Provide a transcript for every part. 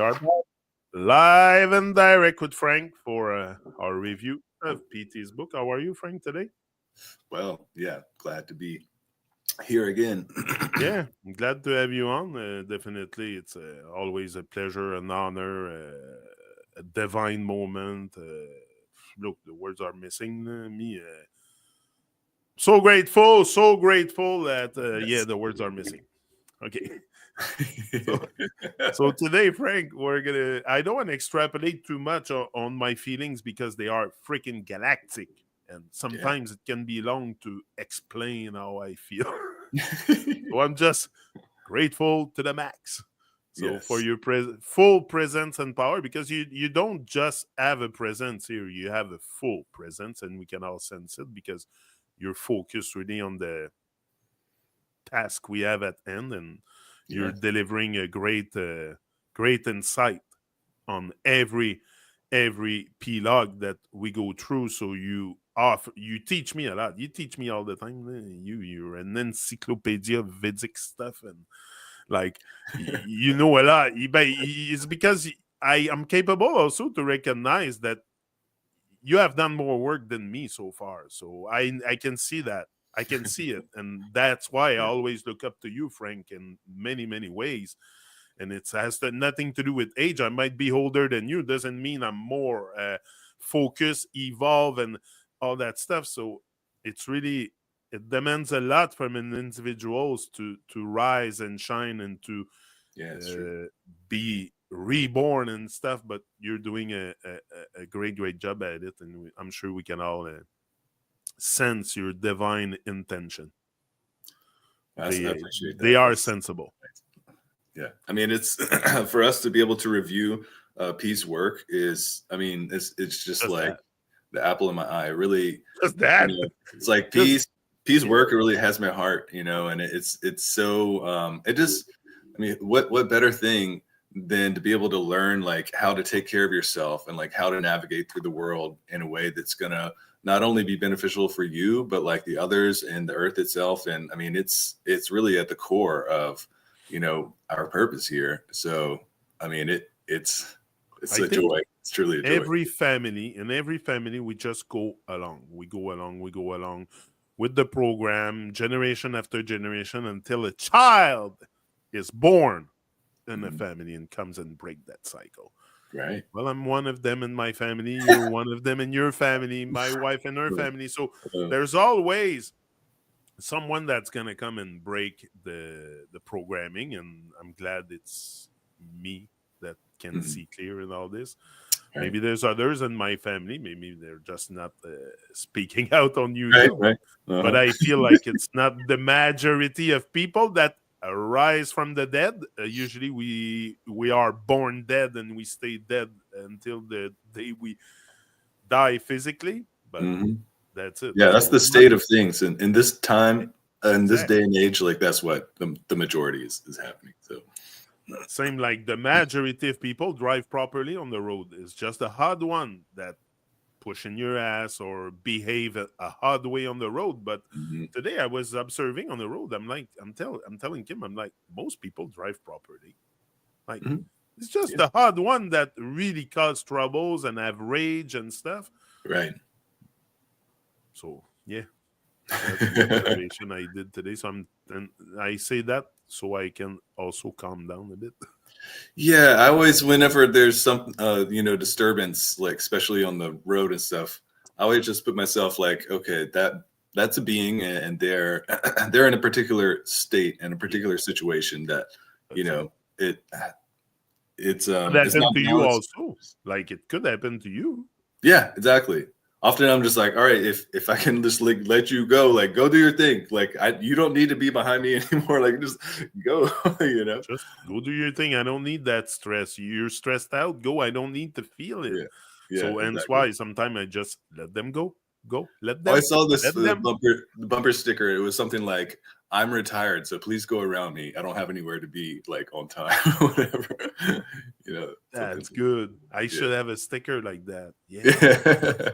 are back live and direct with Frank for our review of PT's book. How are you, Frank, today? Well, yeah, glad to be here again. Yeah, I'm glad to have you on. Definitely, it's always a pleasure, an honor, a divine moment. Look, the words are missing me. So grateful that, Yes. the words are missing. Okay. So today, Frank, I don't want to extrapolate too much on my feelings because they are freaking galactic. And Yeah. sometimes it can be long to explain how I feel. So I'm just grateful to the max. So for Yes. your full presence and power, because you don't just have a presence here, you have a full presence, and we can all sense it because you're focused really on the task we have at hand, and you're Yeah. delivering a great insight on every plug that we go through. So you teach me a lot. You teach me all the time. You're an encyclopedia of Vedic stuff, and like you know a lot. It's because I am capable also to recognize that you have done more work than me so far. So I can see that. I can see it. And that's why I Yeah. always look up to you, Frank, in many ways. And it has nothing to do with age. I might be older than you. Doesn't mean I'm more focused, evolve, and all that stuff. So it's really, it demands a lot from an individuals to rise and shine and to Yeah, it's true. be reborn and stuff, but you're doing a great job at it, and I'm sure we can all sense your divine intention. I They appreciate they that. are That's sensible. yeah. I mean, it's for us to be able to review Pete's work is. I mean, it's just Just like that. the apple in my eye. Really, Just that. it's like Just Pete's yeah. work really has my heart. And it's so it just. I mean, what better thing than to be able to learn like how to take care of yourself and like how to navigate through the world in a way that's gonna not only be beneficial for you but like the others and the earth itself. And I mean, it's really at the core of our purpose here. So I mean, it's I a think joy. It's truly a joy. every family we just go along. We go along with the program, generation after generation, until a child is born in a Mhm. family and comes and break that cycle. Right. Well, I'm one of them in my family. You're one of them in your family. My wife and her family. So Uh, there's always someone that's gonna come and break the programming, and I'm glad it's me that can mhm. see clear in all this. Right. Maybe there's others in my family. Maybe they're just not speaking out on Right. YouTube. Right. But Uh-huh. I feel like it's not the majority of people that arise from the dead. Usually, we are born dead and we stay dead until the day we die physically. But Mhm. that's it. Yeah, that's So the not state of things, and in this time, in this day exactly and age, like that's what the majority is happening. So, same. Like the majority of people drive properly on the road. It's just the odd one that pushing your ass or behave a odd way on the road. But mhm, today I was observing on the road. I'm telling Kim, I'm like, most people drive properly. Like mhm, it's just yeah, the odd one that really cause troubles and have rage and stuff. right. So yeah, that's the observation I did today. So and I say that so I can also calm down a bit. Yeah, I always, whenever there's some, disturbance, like especially on the road and stuff, I always just put myself like, okay, that's a being, and they're they're in a particular state and a Yeah, particular situation that, you that's it. know, it Could it's not happen to you balanced. also. Like it could happen to you. Yeah, exactly. Often I'm just like, all right, if I can just like let you go, like go do your thing. Like you don't need to be behind me anymore. Like just go, you know? Just go do your thing. I don't need that stress. You're stressed out. Go. I don't need to feel it. Yeah. Yeah, So, hence exactly. why sometimes I just let them go. Go. Let Oh, I them. saw this Let them. bumper sticker. It was something like, "I'm retired, so please go around me. I don't have anywhere to be like on time, or whatever." Something. That's good. I Yeah. should have a sticker like that. Yeah. Yeah.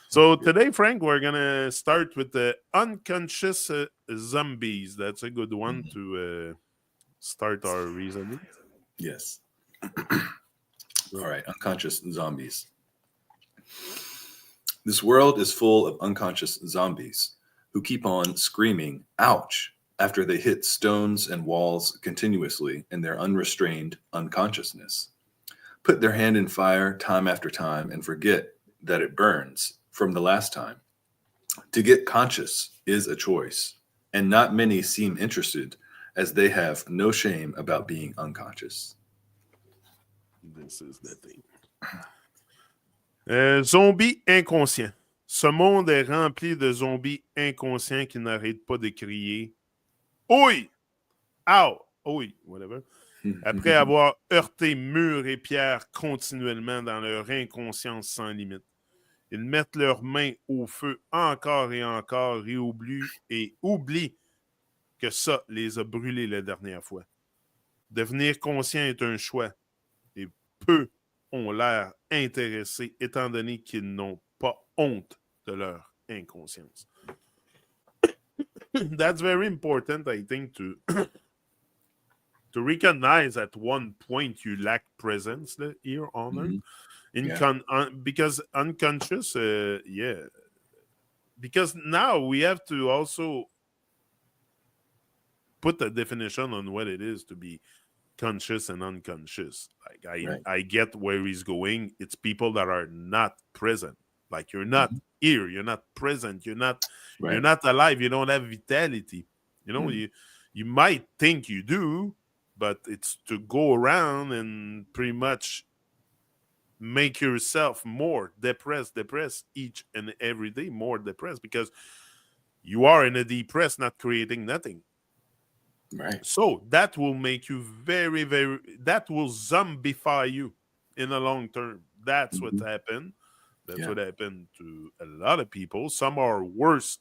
So today, Frank, we're gonna start with the unconscious zombies. That's a good one to start our reasoning. Yes. All right, unconscious zombies. This world is full of unconscious zombies who keep on screaming, ouch, after they hit stones and walls continuously in their unrestrained unconsciousness. Put their hand in fire time after time and forget that it burns from the last time. To get conscious is a choice, and not many seem interested as they have no shame about being unconscious. This is the thing. Zombies inconscients. Ce monde est rempli de zombies inconscients qui n'arrêtent pas de crier « Ouille! Ow! Ouille! » Whatever. Après avoir heurté murs et pierres continuellement dans leur inconscience sans limite. Ils mettent leurs mains au feu encore et oublient que ça les a brûlés la dernière fois. Devenir conscient est un choix et peu ont l'air intéressés étant donné qu'ils n'ont pas honte de leur inconscience. That's very important, I think, to recognize at one point you lack presence here on Earth. Because unconscious, because now we have to also put a definition on what it is to be conscious and unconscious. Like I get where he's going. It's people that are not present. Like you're not here, you're not present, you're not alive, you don't have vitality. You know, you might think you do, but it's to go around and pretty much make yourself more depressed each and every day, more depressed because you are in a depressed, not creating nothing. Right. So that will make you very, very, that will zombify you in the long term. That's what happened. That's what happened to a lot of people. Some are worse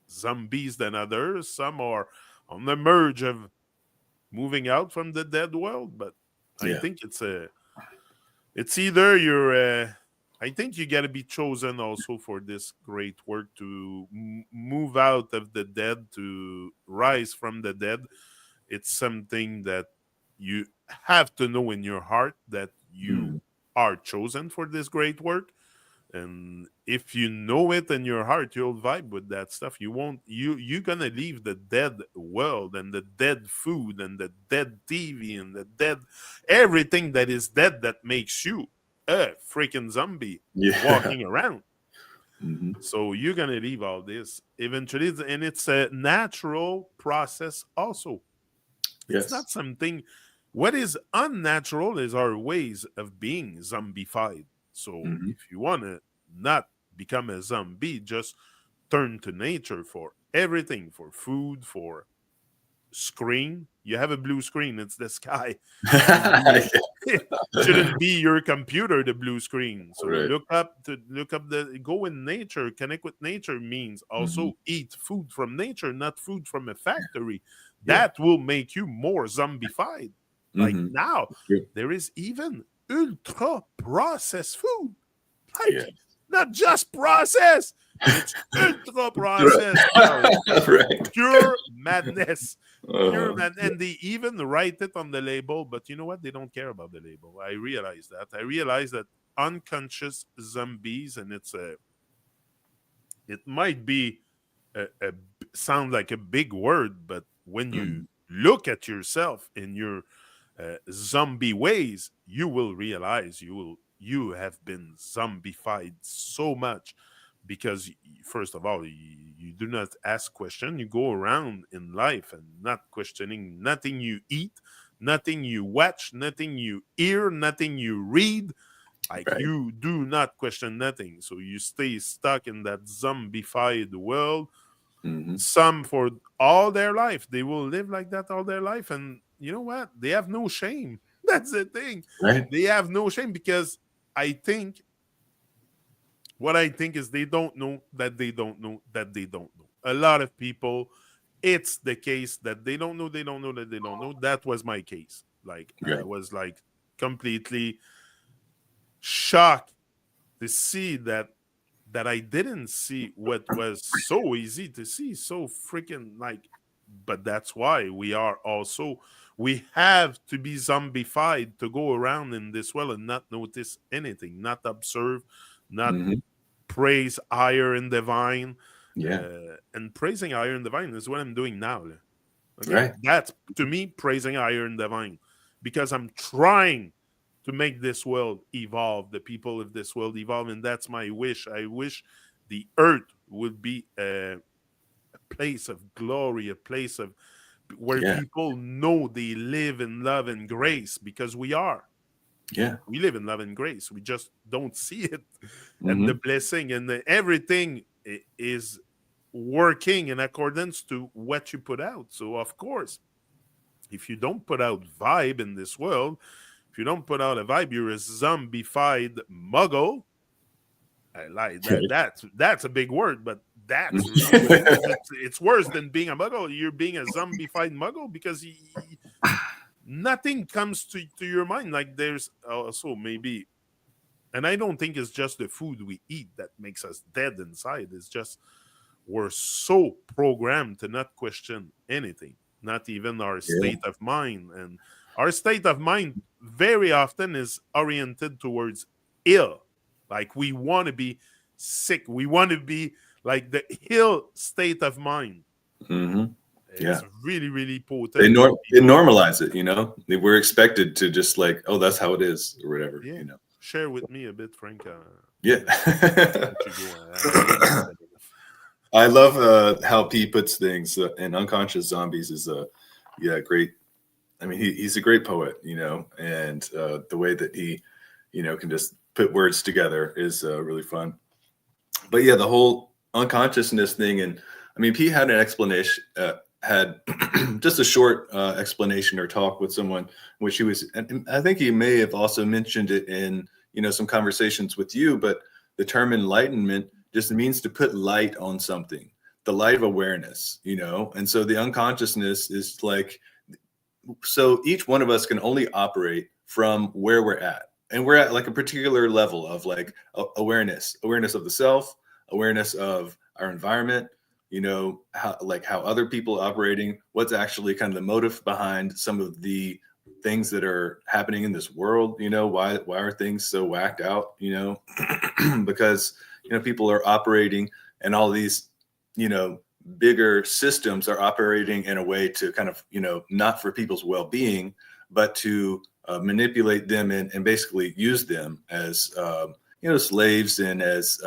zombies than others. Some are on the merge of moving out from the dead world. But I think it's either you're, I think you got to be chosen also for this great work to move out of the dead, to rise from the dead. It's something that you have to know in your heart that you are chosen for this great work. And if you know it in your heart, you'll vibe with that stuff. You're gonna leave the dead world and the dead food and the dead TV and the dead everything that is dead that makes you a freaking zombie walking around. So you're gonna leave all this eventually, and it's a natural process also. It's not something. What is unnatural is our ways of being zombified. So if you want to not become a zombie, just turn to nature for everything, for food, for screen. You have a blue screen, it's the sky. Shouldn't be your computer, the blue screen. So look up go in nature, connect with nature means also eat food from nature, not food from a factory. That will make you more zombified. Like now, there is even ultra processed food. Like not just processed, it's ultra processed. Pure madness. And they even write it on the label, but you know what? They don't care about the label. I realize that. I realize that unconscious zombies, and it might be sound like a big word, but when you look at yourself in your zombie ways, you will realize you have been zombified so much because first of all, you do not ask questions. You go around in life and not questioning nothing you eat, nothing you watch, nothing you hear, nothing you read. Like you do not question nothing. So you stay stuck in that zombified world. Some for all their life. They will live like that all their life. And you know what? They have no shame. That's the thing. They have no shame because what I think is they don't know that they don't know that they don't know. A lot of people, it's the case that they don't know that they don't know. That was my case. Like I was like completely shocked to see that I didn't see what was so easy to see, so freaking like. But that's why we We have to be zombified to go around in this world and not notice anything, not observe, not Hmm. praise higher and divine. Yeah. And praising higher and divine is what I'm doing now. Okay, Right. that's to me praising higher and divine, because I'm trying to make this world evolve, the people of this world evolve, and that's my wish. I wish the earth would be a place of glory, a place of where Yeah. people know they live in love and grace, because we are. Yeah. We live in love and grace. We just don't see it. And the Hmm. blessing and everything is working in accordance to what you put out. So, of course, if you don't put out vibe in this world, if you don't put out a vibe, you're a zombified muggle. I lied. That's a big word, but that's really what it is. It's worse than being a muggle. You're being a zombified muggle because nothing comes to your mind. Like there's also maybe, and I don't think it's just the food we eat that makes us dead inside. It's just we're so programmed to not question anything, not even our Yeah. state of mind. And our state of mind very often is oriented towards ill. Like we want to be sick. We want to be like the ill state of mind. Hmm. Yeah. It's really, really They potent when they people, normalize it, you know. We're expected to just like, oh, that's how it is, or whatever, yeah, you know. share with me a bit, Frank. Yeah. I'll let you go. I think I said enough. I love how P puts things. And unconscious zombies is a yeah great. I mean, he's a great poet, you know, and the way that he, you know, can just put words together is really fun. But yeah, the whole unconsciousness thing, and I mean, P had an explanation, had just a short explanation or talk with someone, which he was, and I think he may have also mentioned it in, you know, some conversations with you. But the term enlightenment just means to put light on something, the light of awareness, you know, and so the unconsciousness is like, so each one of us can only operate from where we're at, and we're at like a particular level of like awareness of the self, awareness of our environment, you know, how other people are operating, what's actually kind of the motive behind some of the things that are happening in this world, you know, why are things so whacked out, you know, because, you know, people are operating, and all these, you know, bigger systems are operating in a way to kind of, you know, not for people's well-being, but to manipulate them and basically use them as, you know, slaves and as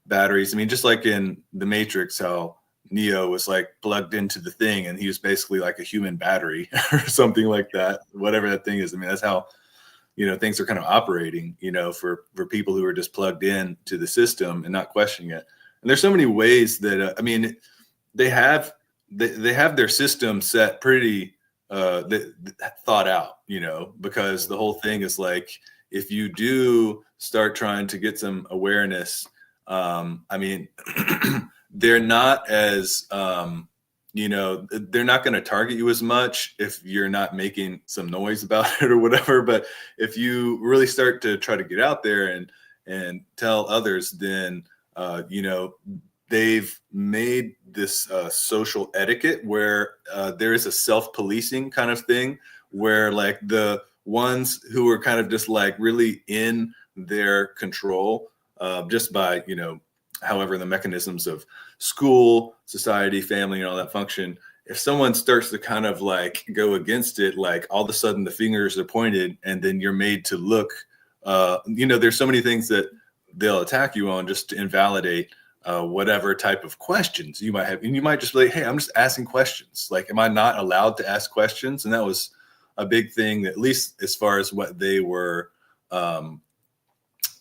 batteries. I mean, just like in the Matrix, how Neo was like plugged into the thing and he was basically like a human battery or something like that, whatever that thing is. I mean, that's how, you know, things are kind of operating, you know, for people who are just plugged in to the system and not questioning it. And there's so many ways that, I mean, they have their system set pretty thought out, you know, because the whole thing is like, if you do start trying to get some awareness, I mean, they're not as you know, they're not going to target you as much if you're not making some noise about it or whatever. But if you really start to try to get out there and tell others, then you know, they've made this social etiquette where there is a self-policing kind of thing, where like the ones who are kind of just like really in their control, just by, you know, however the mechanisms of school, society, family, and all that function, if someone starts to kind of like go against it, like all of a sudden the fingers are pointed and then you're made to look, you know, there's so many things that they'll attack you on just to invalidate whatever type of questions you might have. And you might just be like, hey, I'm just asking questions. Like, am I not allowed to ask questions? And that was a big thing, at least as far as what they were,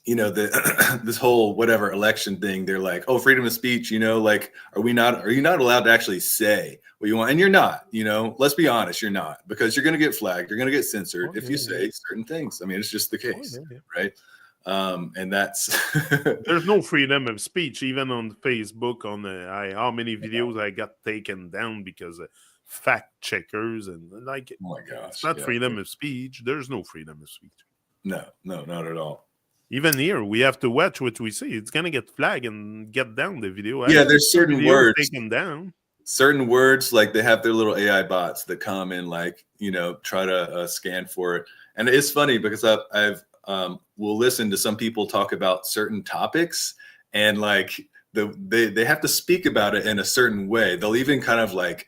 you know, the this whole whatever election thing. They're like, oh, freedom of speech, you know, like, are you not allowed to actually say what you want? And you're not, you know, let's be honest, you're not, because you're going to get flagged. You're going to get censored if you say certain things. I mean, it's just the case, right? And that's There's no freedom of speech, even on Facebook. On how many videos I got taken down because of fact checkers and like, oh my it's gosh, not yeah, freedom of speech. There's no freedom of speech. no, not at all. Even here, we have to watch what we say. It's gonna get flagged and get down the video. I Yeah, got there's two certain videos words, taken down. certain words, like they have their little AI bots that come and like, try to scan for it. And it's funny because I've will listen to some people talk about certain topics, and like they have to speak about it in a certain way. They'll even kind of like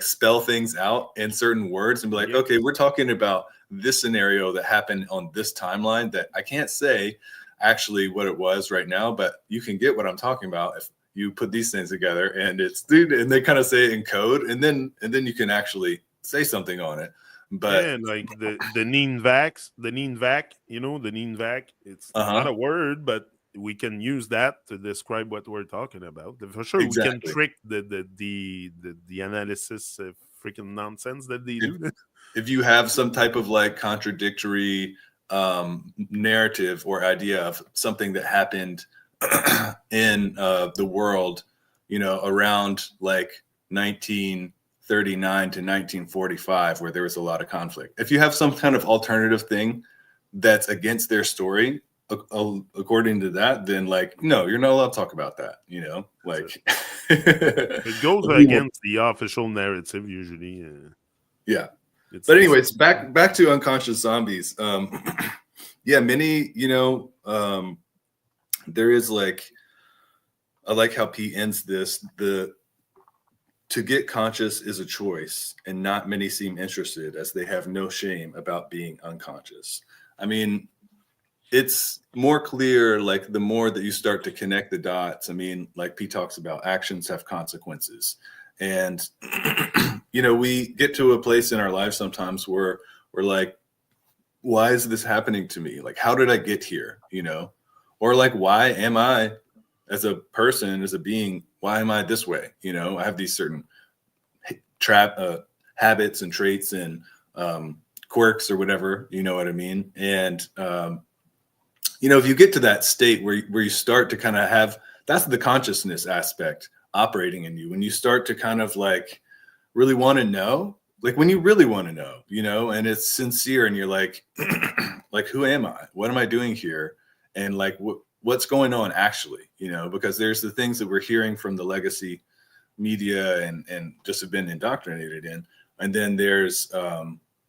spell things out in certain words and be like, okay, we're talking about this scenario that happened on this timeline that I can't say actually what it was right now, but you can get what I'm talking about if you put these things together. And and they kind of say it in code, and then you can actually say something on it. But like the Neenvac, the Neenvac, it's not a word, but we can use that to describe what we're talking about. For sure, we can trick the analysis of freaking nonsense that they do. If you have some type of like contradictory narrative or idea of something that happened in the world, around like 1939 to 1945, where there was a lot of conflict. If you have some kind of alternative thing that's against their story, according to that, then like, no, you're not allowed to talk about that, like it goes against the official narrative usually. But anyways, back to unconscious zombies. Many, there is like, I like how P ends this. To get conscious is a choice, and not many seem interested, as they have no shame about being unconscious. I mean, it's more clear, like the more that you start to connect the dots. I mean, like P talks about, actions have consequences. And, we get to a place in our lives sometimes where we're like, why is this happening to me? Like, how did I get here? Or like, why am I, as a person, as a being, why am I this way? I have these certain habits and traits and quirks or whatever, you know what I mean? And, if you get to that state where you start to kind of have, that's the consciousness aspect operating in you. When you start to kind of like really want to know, like when you really want to know, and it's sincere, and you're like, like, who am I? What am I doing here? And like, what's going on actually, because there's the things that we're hearing from the legacy media and just have been indoctrinated in. And then there's,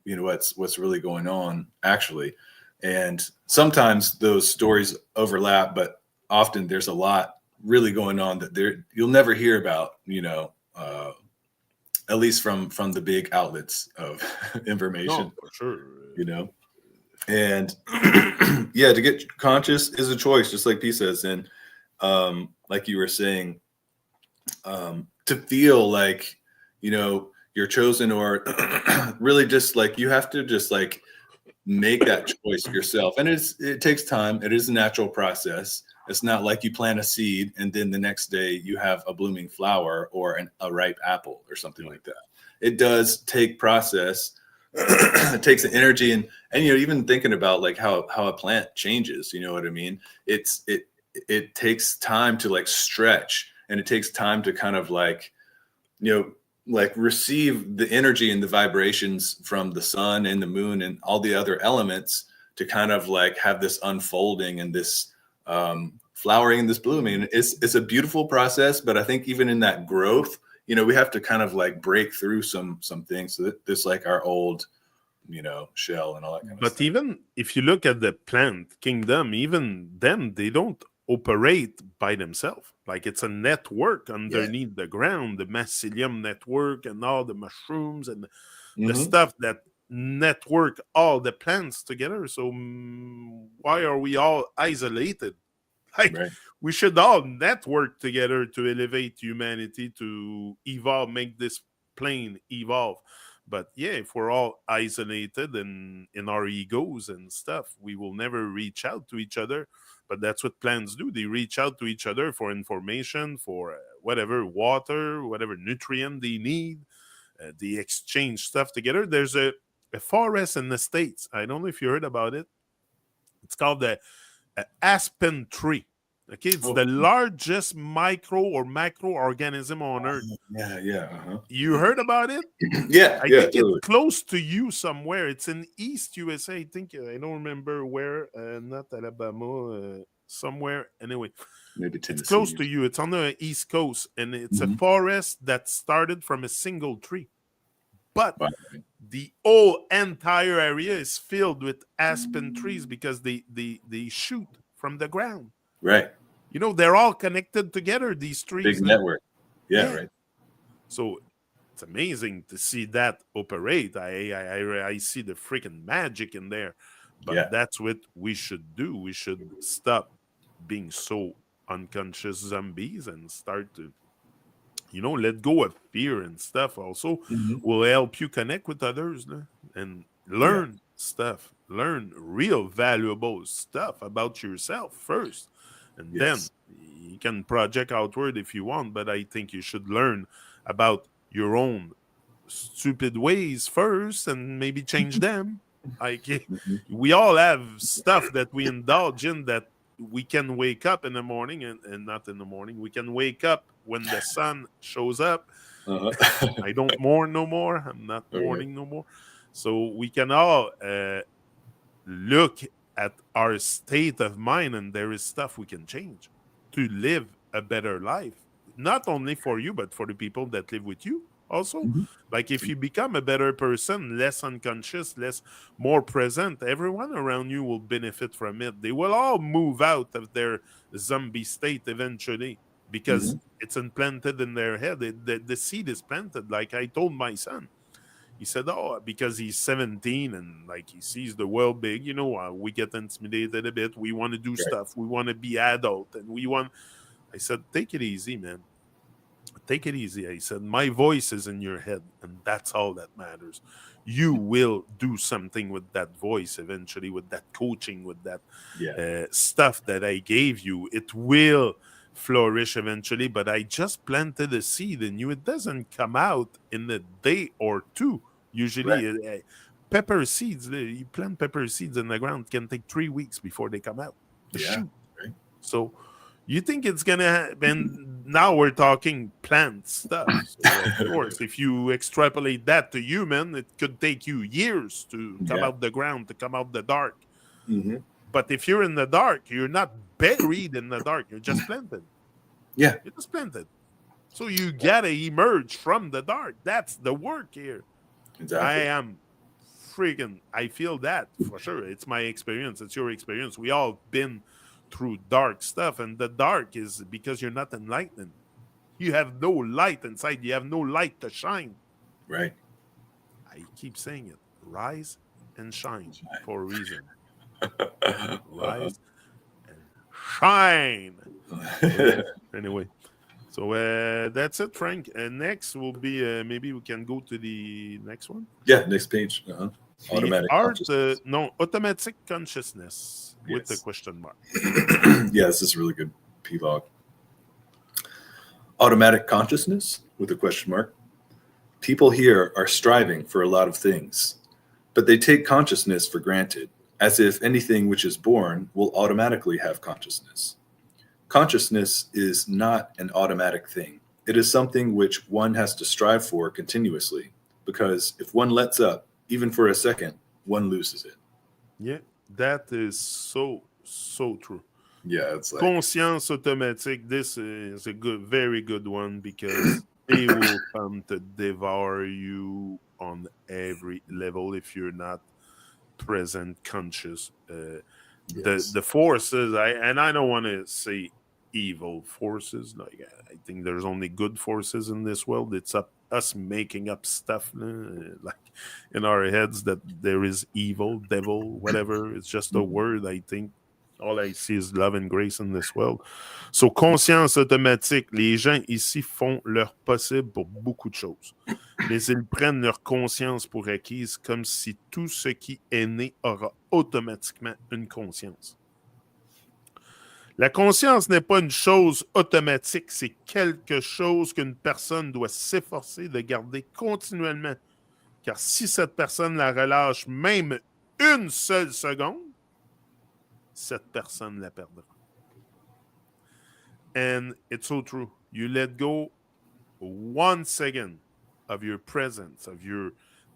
what's really going on actually. And sometimes those stories overlap, but often there's a lot really going on that you'll never hear about, at least from the big outlets of information. No, for sure. And to get conscious is a choice, just like P says. And like you were saying, to feel like, you're chosen, or really just like you have to just like make that choice yourself. And it takes time. It is a natural process. It's not like you plant a seed and then the next day you have a blooming flower or a ripe apple or something like that. It does take process. It takes the energy and even thinking about like how a plant changes, you know what I mean? It takes time to like stretch, and it takes time to kind of like, like receive the energy and the vibrations from the sun and the moon and all the other elements to kind of like have this unfolding and this flowering and this blooming. It's a beautiful process, but I think even in that growth, we have to kind of like break through some things. So that this like our old, shell and all that kind of stuff. But even if you look at the plant kingdom, even then they don't operate by themselves. Like it's a network underneath the ground, the mycelium network and all the mushrooms and the stuff that network all the plants together. So why are we all isolated? Like we should all network together to elevate humanity, to evolve, make this plane evolve. But if we're all isolated and in our egos and stuff, we will never reach out to each other. But that's what plants do. They reach out to each other for information, for whatever water, whatever nutrient they need. They exchange stuff together. There's a forest in the States. I don't know if you heard about it. It's called the aspen tree. Okay, it's the largest micro or macroorganism on Earth. You heard about it? I think it's close to you somewhere. It's in East USA. I don't remember where. Not Alabama. somewhere. Anyway, Maybe it's Tennessee. close to you. It's on the East Coast, and it's a Mhm. forest that started from a single tree. But Wow. the whole entire area is filled with aspen trees because they shoot from the ground. Right. They're all connected together, these Big trees. network. Yeah. Yeah. Right. So it's amazing to see that operate. I see the freaking magic in there. But Yeah. that's what we should do. We should stop being so unconscious zombies and start to let go of fear and stuff. Also Mhm. will help you connect with others, and Yeah. learn stuff, learn real valuable stuff about yourself first, and then Yes. you can project outward if you want, but I think you should learn about your own stupid ways first and maybe change them. Like, Mhm. we all have stuff that we indulge in, that we can wake up in the morning, and not in the morning. We can wake up when the sun shows up. Uh-huh. I don't mourn no more. I'm not Okay. mourning no more. So we can all look at our state of mind, and there is stuff we can change to live a better life, not only for you but for the people that live with you also. Mhm. Like, if you become a better person, less unconscious, less more present, everyone around you will benefit from it. They will all move out of their zombie state eventually, because Mhm. it's implanted in their head. The seed is planted. Like I told my son, he said, "Oh, because he's 17 and like he sees the world big, we get intimidated a bit. We want to do Right. stuff. We want to be adult, and we want." I said, "Take it easy, man. Take it easy." I said, "My voice is in your head, and that's all that matters. You will do something with that voice eventually, with that coaching, with that Yeah. stuff that I gave you. It will flourish eventually, but I just planted a seed in you. It doesn't come out in a day or two. Right. Usually, pepper seeds, you plant pepper seeds in the ground, can take 3 weeks before they come out, the Yeah. shoot. Right. So you think it's gonna happen? Now we're talking plant stuff. So of course, if you extrapolate that to human, it could take you years to come Yeah. out the ground, to come out the dark. Hmm. But if you're in the dark, you're not buried in the dark. You're just planted. Yeah. You're just planted. So you gotta emerge from the dark. That's the work here. I Exactly. am freaking. I feel that for sure. It's my experience. It's your experience. We all been through dark stuff, and the dark is because you're not enlightened. You have no light inside. You have no light to shine. Right. I keep saying it. Rise and shine for a reason. Uh-huh. Rise and shine. Okay. Anyway, so that's it, Frank. Next will be maybe we can go to the next one. Yeah. Next page. Uh-huh. The Automatic art, consciousness. no, automatic consciousness with the Yes. question mark. Yeah. This is really good. P-log. Automatic consciousness with a question mark. People here are striving for a lot of things, but they take consciousness for granted, as if anything which is born will automatically have consciousness. Consciousness is not an automatic thing. It is something which one has to strive for continuously, because if one lets up, even for a second, one loses it. Yeah, that is so true. Yeah, it's like, Conscience automatic. This is a very good one, because they will come to devour you on every level if you're not present, conscious. yes. The forces, I don't want to say evil forces. Like, I think there's only good forces in this world. It's up us making up stuff, like in our heads, that there is evil, devil, whatever. It's just a Mhm. word. I think all I see is love and grace in this world. So, conscience automatique. Les gens ici font leur possible pour beaucoup de choses, mais ils prennent leur conscience pour acquise, comme si tout ce qui est né aura automatiquement une conscience. La conscience n'est pas une chose automatique, c'est quelque chose qu'une personne doit s'efforcer de garder continuellement. Car si cette personne la relâche même une seule seconde, cette personne la perdra. And it's so true. You let go 1 second of your presence, of your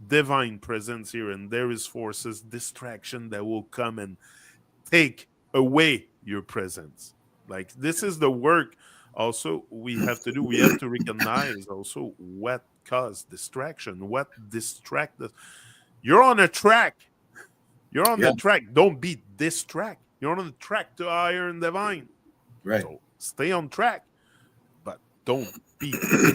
divine presence here, and there is forces, distraction that will come and take away your presence. Like, this is the work also we have to do. We have to recognize also what causes distraction, what distract us. You're on a track. You're on Yeah. the track. Don't be distract. You're on the track to higher and divine. Right. So stay on track, but don't be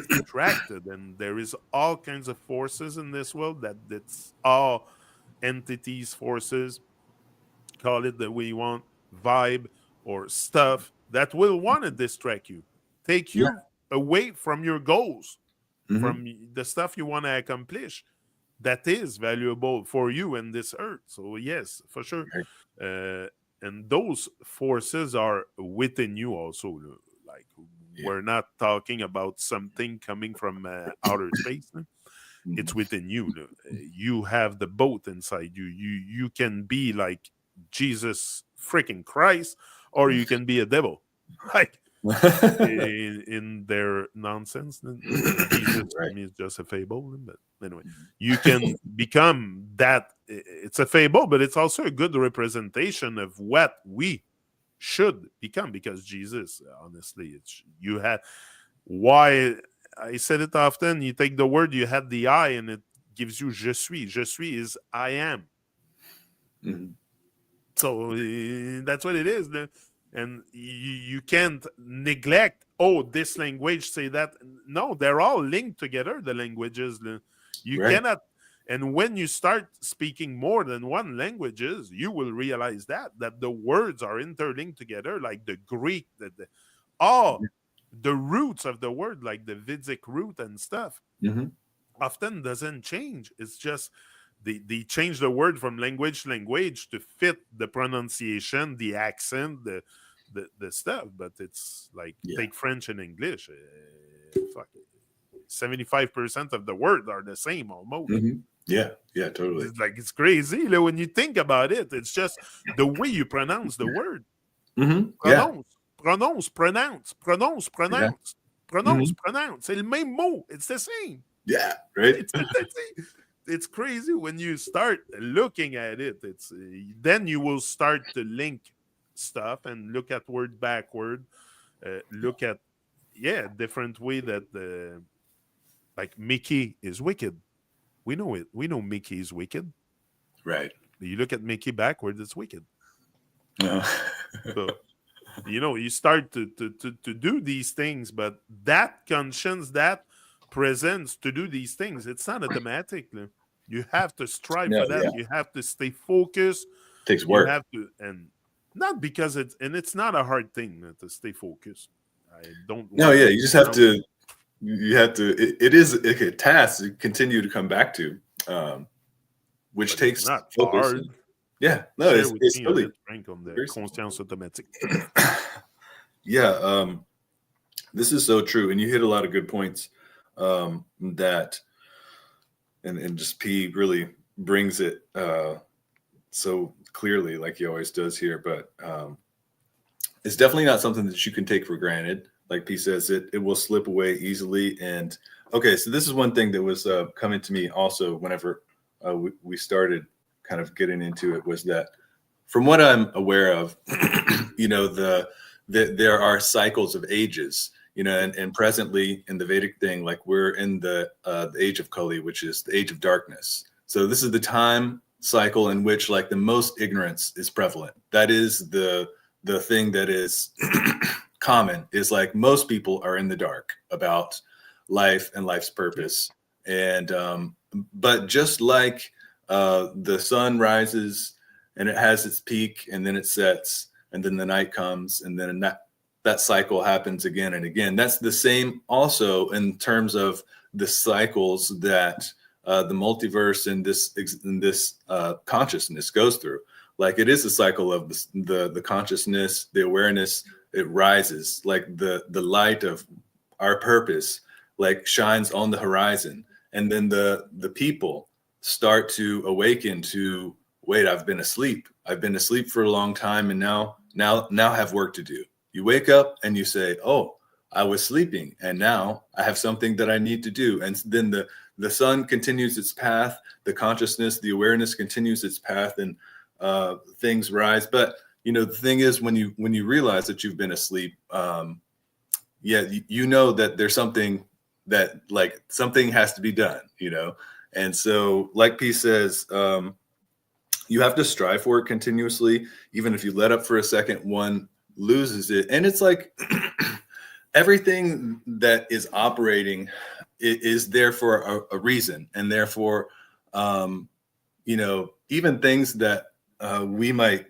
distracted. And there is all kinds of forces in this world that's all entities, forces, call it the way you want, vibe or stuff that will want to distract you, take Yeah. you away from your goals, Mm-hmm. from the stuff you want to accomplish that is valuable for you in this earth. So yes, for sure. Right. And those forces are within you also. Like, Yeah. we're not talking about something coming from outer space. It's Mhm. within you. You have the boat inside you. You can be like Jesus freaking Christ, or you can be a devil. Like, in their nonsense. Jesus for Right. me is just a fable. But anyway, you can become that. It's a fable, but it's also a good representation of what we should become, because Jesus, honestly, it's you had why I said it often. You take the word, you had the I, and it gives you je suis. Je suis is I am. Mhm. So that's what it is. And you can't neglect, oh, this language say that. No, they're all linked together, the languages. You Right. cannot. And when you start speaking more than one languages, you will realize that the words are interlinked together, like the Greek, all the roots of the word, like the Vedic root and stuff, Mm-hmm. often doesn't change. It's just they change the word from language to language to fit the pronunciation, the accent, the stuff. But it's like, Yeah. take French and English. Fuck it. 75% of the words are the same almost. Mm-hmm. Yeah. Yeah. Totally. It's like, it's crazy. Like, when you think about it, it's just the way you pronounce the word. Mm-hmm. Yeah. Pronounce, pronounce, pronounce, pronounce, Yeah. pronounce, pronounce, Mm-hmm. pronounce. C'est le même mot. It's the same. Yeah. Right. It's crazy when you start looking at it. It's then you will start to link stuff and look at word backward. Look at different way that like Mickey is wicked. We know it. We know Mickey is wicked. Right. You look at Mickey backward, it's wicked. No. So you start to do these things, but that conscience, that presence to do these things, it's not automatic. You have to strive No. for that. Yeah. You have to stay focused. Takes You work. have to, and not because it's not a hard thing to stay focused. I don't No. want Yeah. to You just have to. You have to. It is a task to continue to come back to, which but it's takes not focus. hard. Yeah. No. Share with It's me a totally. bit, Frank, on the Very simple. conscience automatic. Yeah. This is so true, and you hit a lot of good points. That and just P really brings it so clearly, like he always does here. But it's definitely not something that you can take for granted. Like P says, it will slip away easily. And okay, so this is one thing that was coming to me also whenever we started kind of getting into it, was that from what I'm aware of, there are cycles of ages. And presently in the Vedic thing, like we're in the age of Kali, which is the age of darkness. So this is the time cycle in which like the most ignorance is prevalent. That is the thing that is common, is like most people are in the dark about life and life's purpose. And but just like the sun rises and it has its peak and then it sets and then the night comes and then that cycle happens again and again. That's the same also in terms of the cycles that the multiverse and this consciousness goes through. Like it is a cycle of the consciousness, the awareness. It rises, like the light of our purpose, like shines on the horizon, and then the people start to awaken to, wait, I've been asleep for a long time, and now have work to do. You wake up and you say, oh, I was sleeping and now I have something that I need to do. And then the sun continues its path, the consciousness, the awareness continues its path, and things rise. But the thing is, when you realize that you've been asleep, you know that there's something that, like, something has to be done, and so, like P says, you have to strive for it continuously. Even if you let up for a second, one loses it. And it's like everything that is operating is there for a reason, and therefore, even things that we might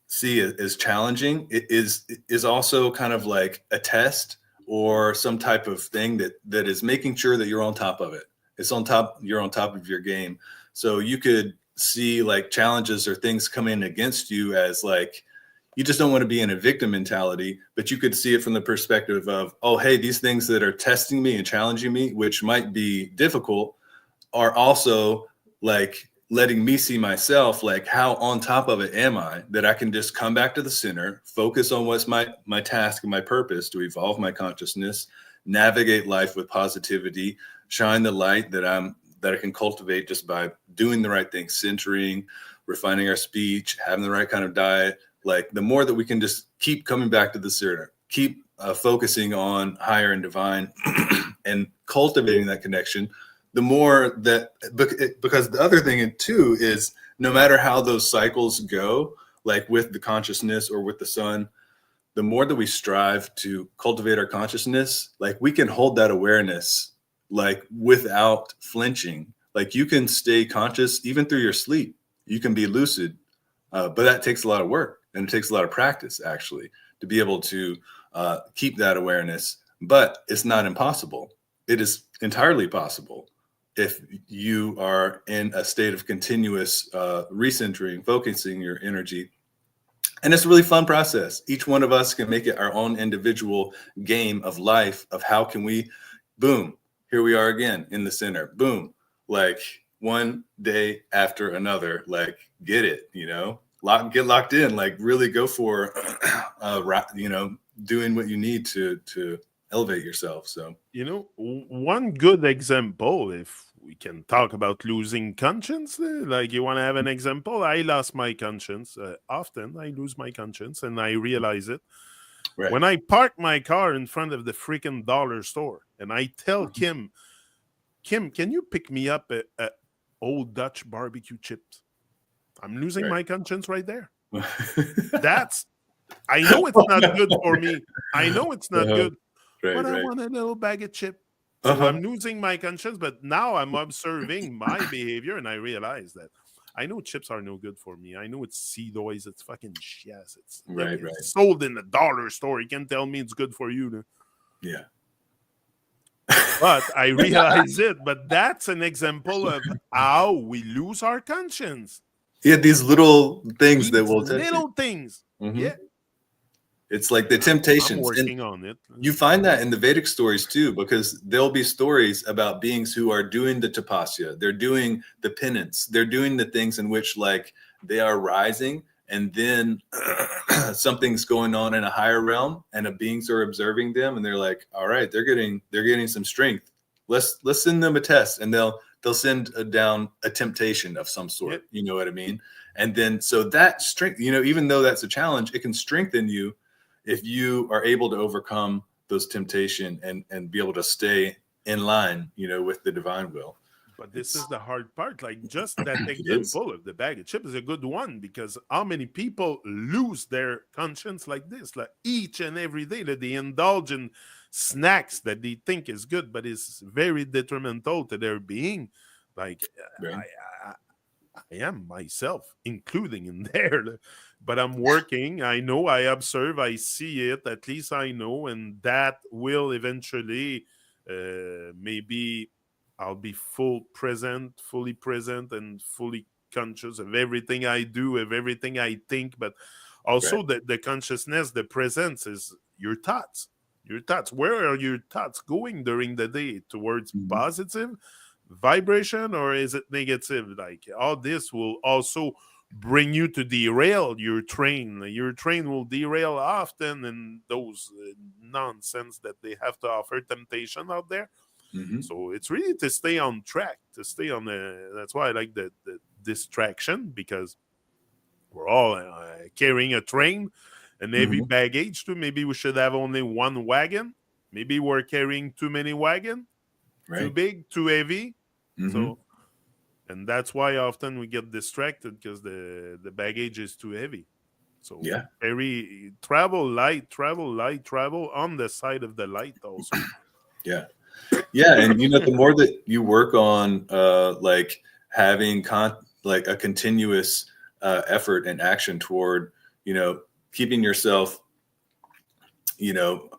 see as challenging, it is also kind of like a test or some type of thing that is making sure that you're on top of it. You're on top of your game. So you could see like challenges or things come in against you as like, you just don't want to be in a victim mentality, but you could see it from the perspective of, oh, hey, these things that are testing me and challenging me, which might be difficult, are also like letting me see myself, like, how on top of it am I, that I can just come back to the center, focus on what's my task and my purpose, to evolve my consciousness, navigate life with positivity, shine the light that I can cultivate just by doing the right thing, centering, refining our speech, having the right kind of diet. Like, the more that we can just keep coming back to the center, keep focusing on higher and divine and cultivating that connection, the more that, because the other thing too is, no matter how those cycles go, like with the consciousness or with the sun, the more that we strive to cultivate our consciousness, like, we can hold that awareness, like, without flinching. Like, you can stay conscious even through your sleep. You can be lucid, but that takes a lot of work, and it takes a lot of practice, actually, to be able to keep that awareness. But it's not impossible. It is entirely possible if you are in a state of continuous recentering, focusing your energy. And it's a really fun process. Each one of us can make it our own individual game of life, of how can we, boom, here we are again in the center, boom, like, one day after another, like, get it, get locked in, like, really go for, doing what you need to elevate yourself. So, one good example, if we can talk about losing conscience, like, you want to have an example. I lost my conscience. Often I lose my conscience and I realize it. right. When I park my car in front of the freaking dollar store and I tell Kim, can you pick me up a Old Dutch barbecue chips? I'm losing my conscience right there. I know it's not good for me. I know it's not good. But I want a little bag of chips. So I'm losing my conscience, but now I'm observing my behavior, and I realize that I know chips are no good for me. I know it's seed oils. It's fucking yes. It's sold in the dollar store. You can tell me it's good for you. Yeah. But I realize it. But that's an example of how we lose our conscience. Yeah, these little things that will tempt little things. Mm-hmm. Yeah. It's like the temptations. I'm working on it. You find that in the Vedic stories too, because there'll be stories about beings who are doing the tapasya, they're doing the penance, they're doing the things in which, like, they are rising, and then something's going on in a higher realm, and the beings are observing them, and they're like, all right, they're getting some strength. Let's send them a test, and they'll send down a temptation of some sort. Yep. You know what I mean? And then, so that strength, even though that's a challenge, it can strengthen you if you are able to overcome those temptation and be able to stay in line, with the divine will. But this is the hard part. Like, just that example of the bag of chips is a good one, because how many people lose their conscience like this, like each and every day, that they indulge in snacks that they think is good, but is very detrimental to their being. Like, right. I am myself, including in there, but I'm working. I know, I observe, I see it. At least I know, and that will eventually, maybe I'll be fully present, and fully conscious of everything I do, of everything I think. But also, right. the consciousness, the presence is your thoughts. Your thoughts. Where are your thoughts going during the day? Towards positive vibration, or is it negative? Like, all this will also bring you to derail your train. Your train will derail often in those nonsense that they have to offer, temptation out there. So it's really to stay on track, to stay on the. That's why I like the distraction, because We're all carrying a train, and heavy Hmm. baggage too. Maybe we should have only one wagon. Maybe we're carrying too many wagon, too Right. big, too heavy. Hmm. So, and that's why often we get distracted because the baggage is too heavy. So Yeah. very travel light, travel light, travel on the side of the light also. Yeah. Yeah. And the more that you work on like having like a continuous effort and action toward, keeping yourself,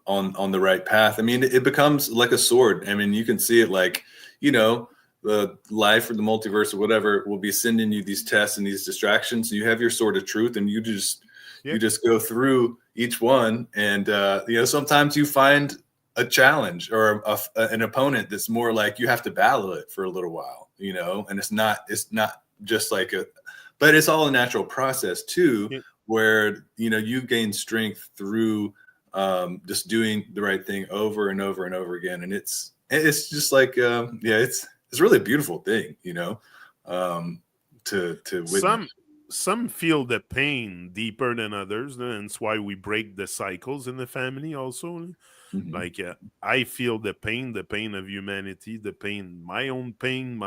on the right path. I mean, it becomes like a sword. I mean, you can see it like, the life or the multiverse or whatever will be sending you these tests and these distractions. You have your sword of truth, and you just Yeah. you just go through each one, and sometimes you find a challenge or an opponent that's more like you have to battle it for a little while, and it's not just like but it's all a natural process too, Yeah. where you gain strength through just doing the right thing over and over and over again, and it's just like it's really a beautiful thing, to witness. Some feel the pain deeper than others, and it's why we break the cycles in the family also. Hmm. Like I feel the pain of humanity, the pain, my own pain.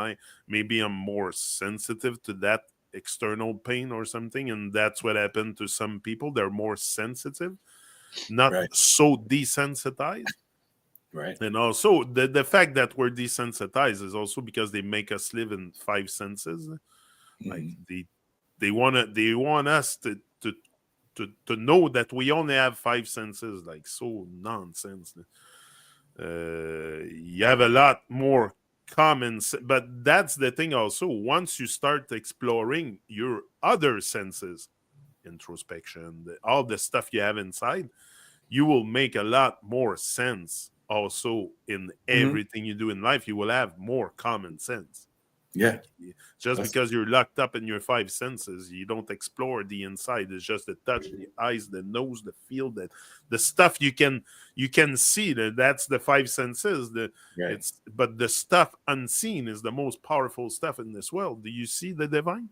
Maybe I'm more sensitive to that external pain or something, and that's what happened to some people. They're more sensitive, not Right. so desensitized. Right. And also the fact that we're desensitized is also because they make us live in five senses. Like Hmm. they want us to know that we only have five senses. Like, so nonsense. You have a lot more but that's the thing also. Once you start exploring your other senses, introspection, all the stuff you have inside, you will make a lot more sense also in Hmm. everything you do in life. You will have more common sense. Yeah. Like, just That's because you're locked up in your five senses, you don't explore the inside. It's just the touch, the eyes, the nose, the feel, the stuff you can see. That's the five senses. right. It's but the stuff unseen is the most powerful stuff in this world. Do you see the divine?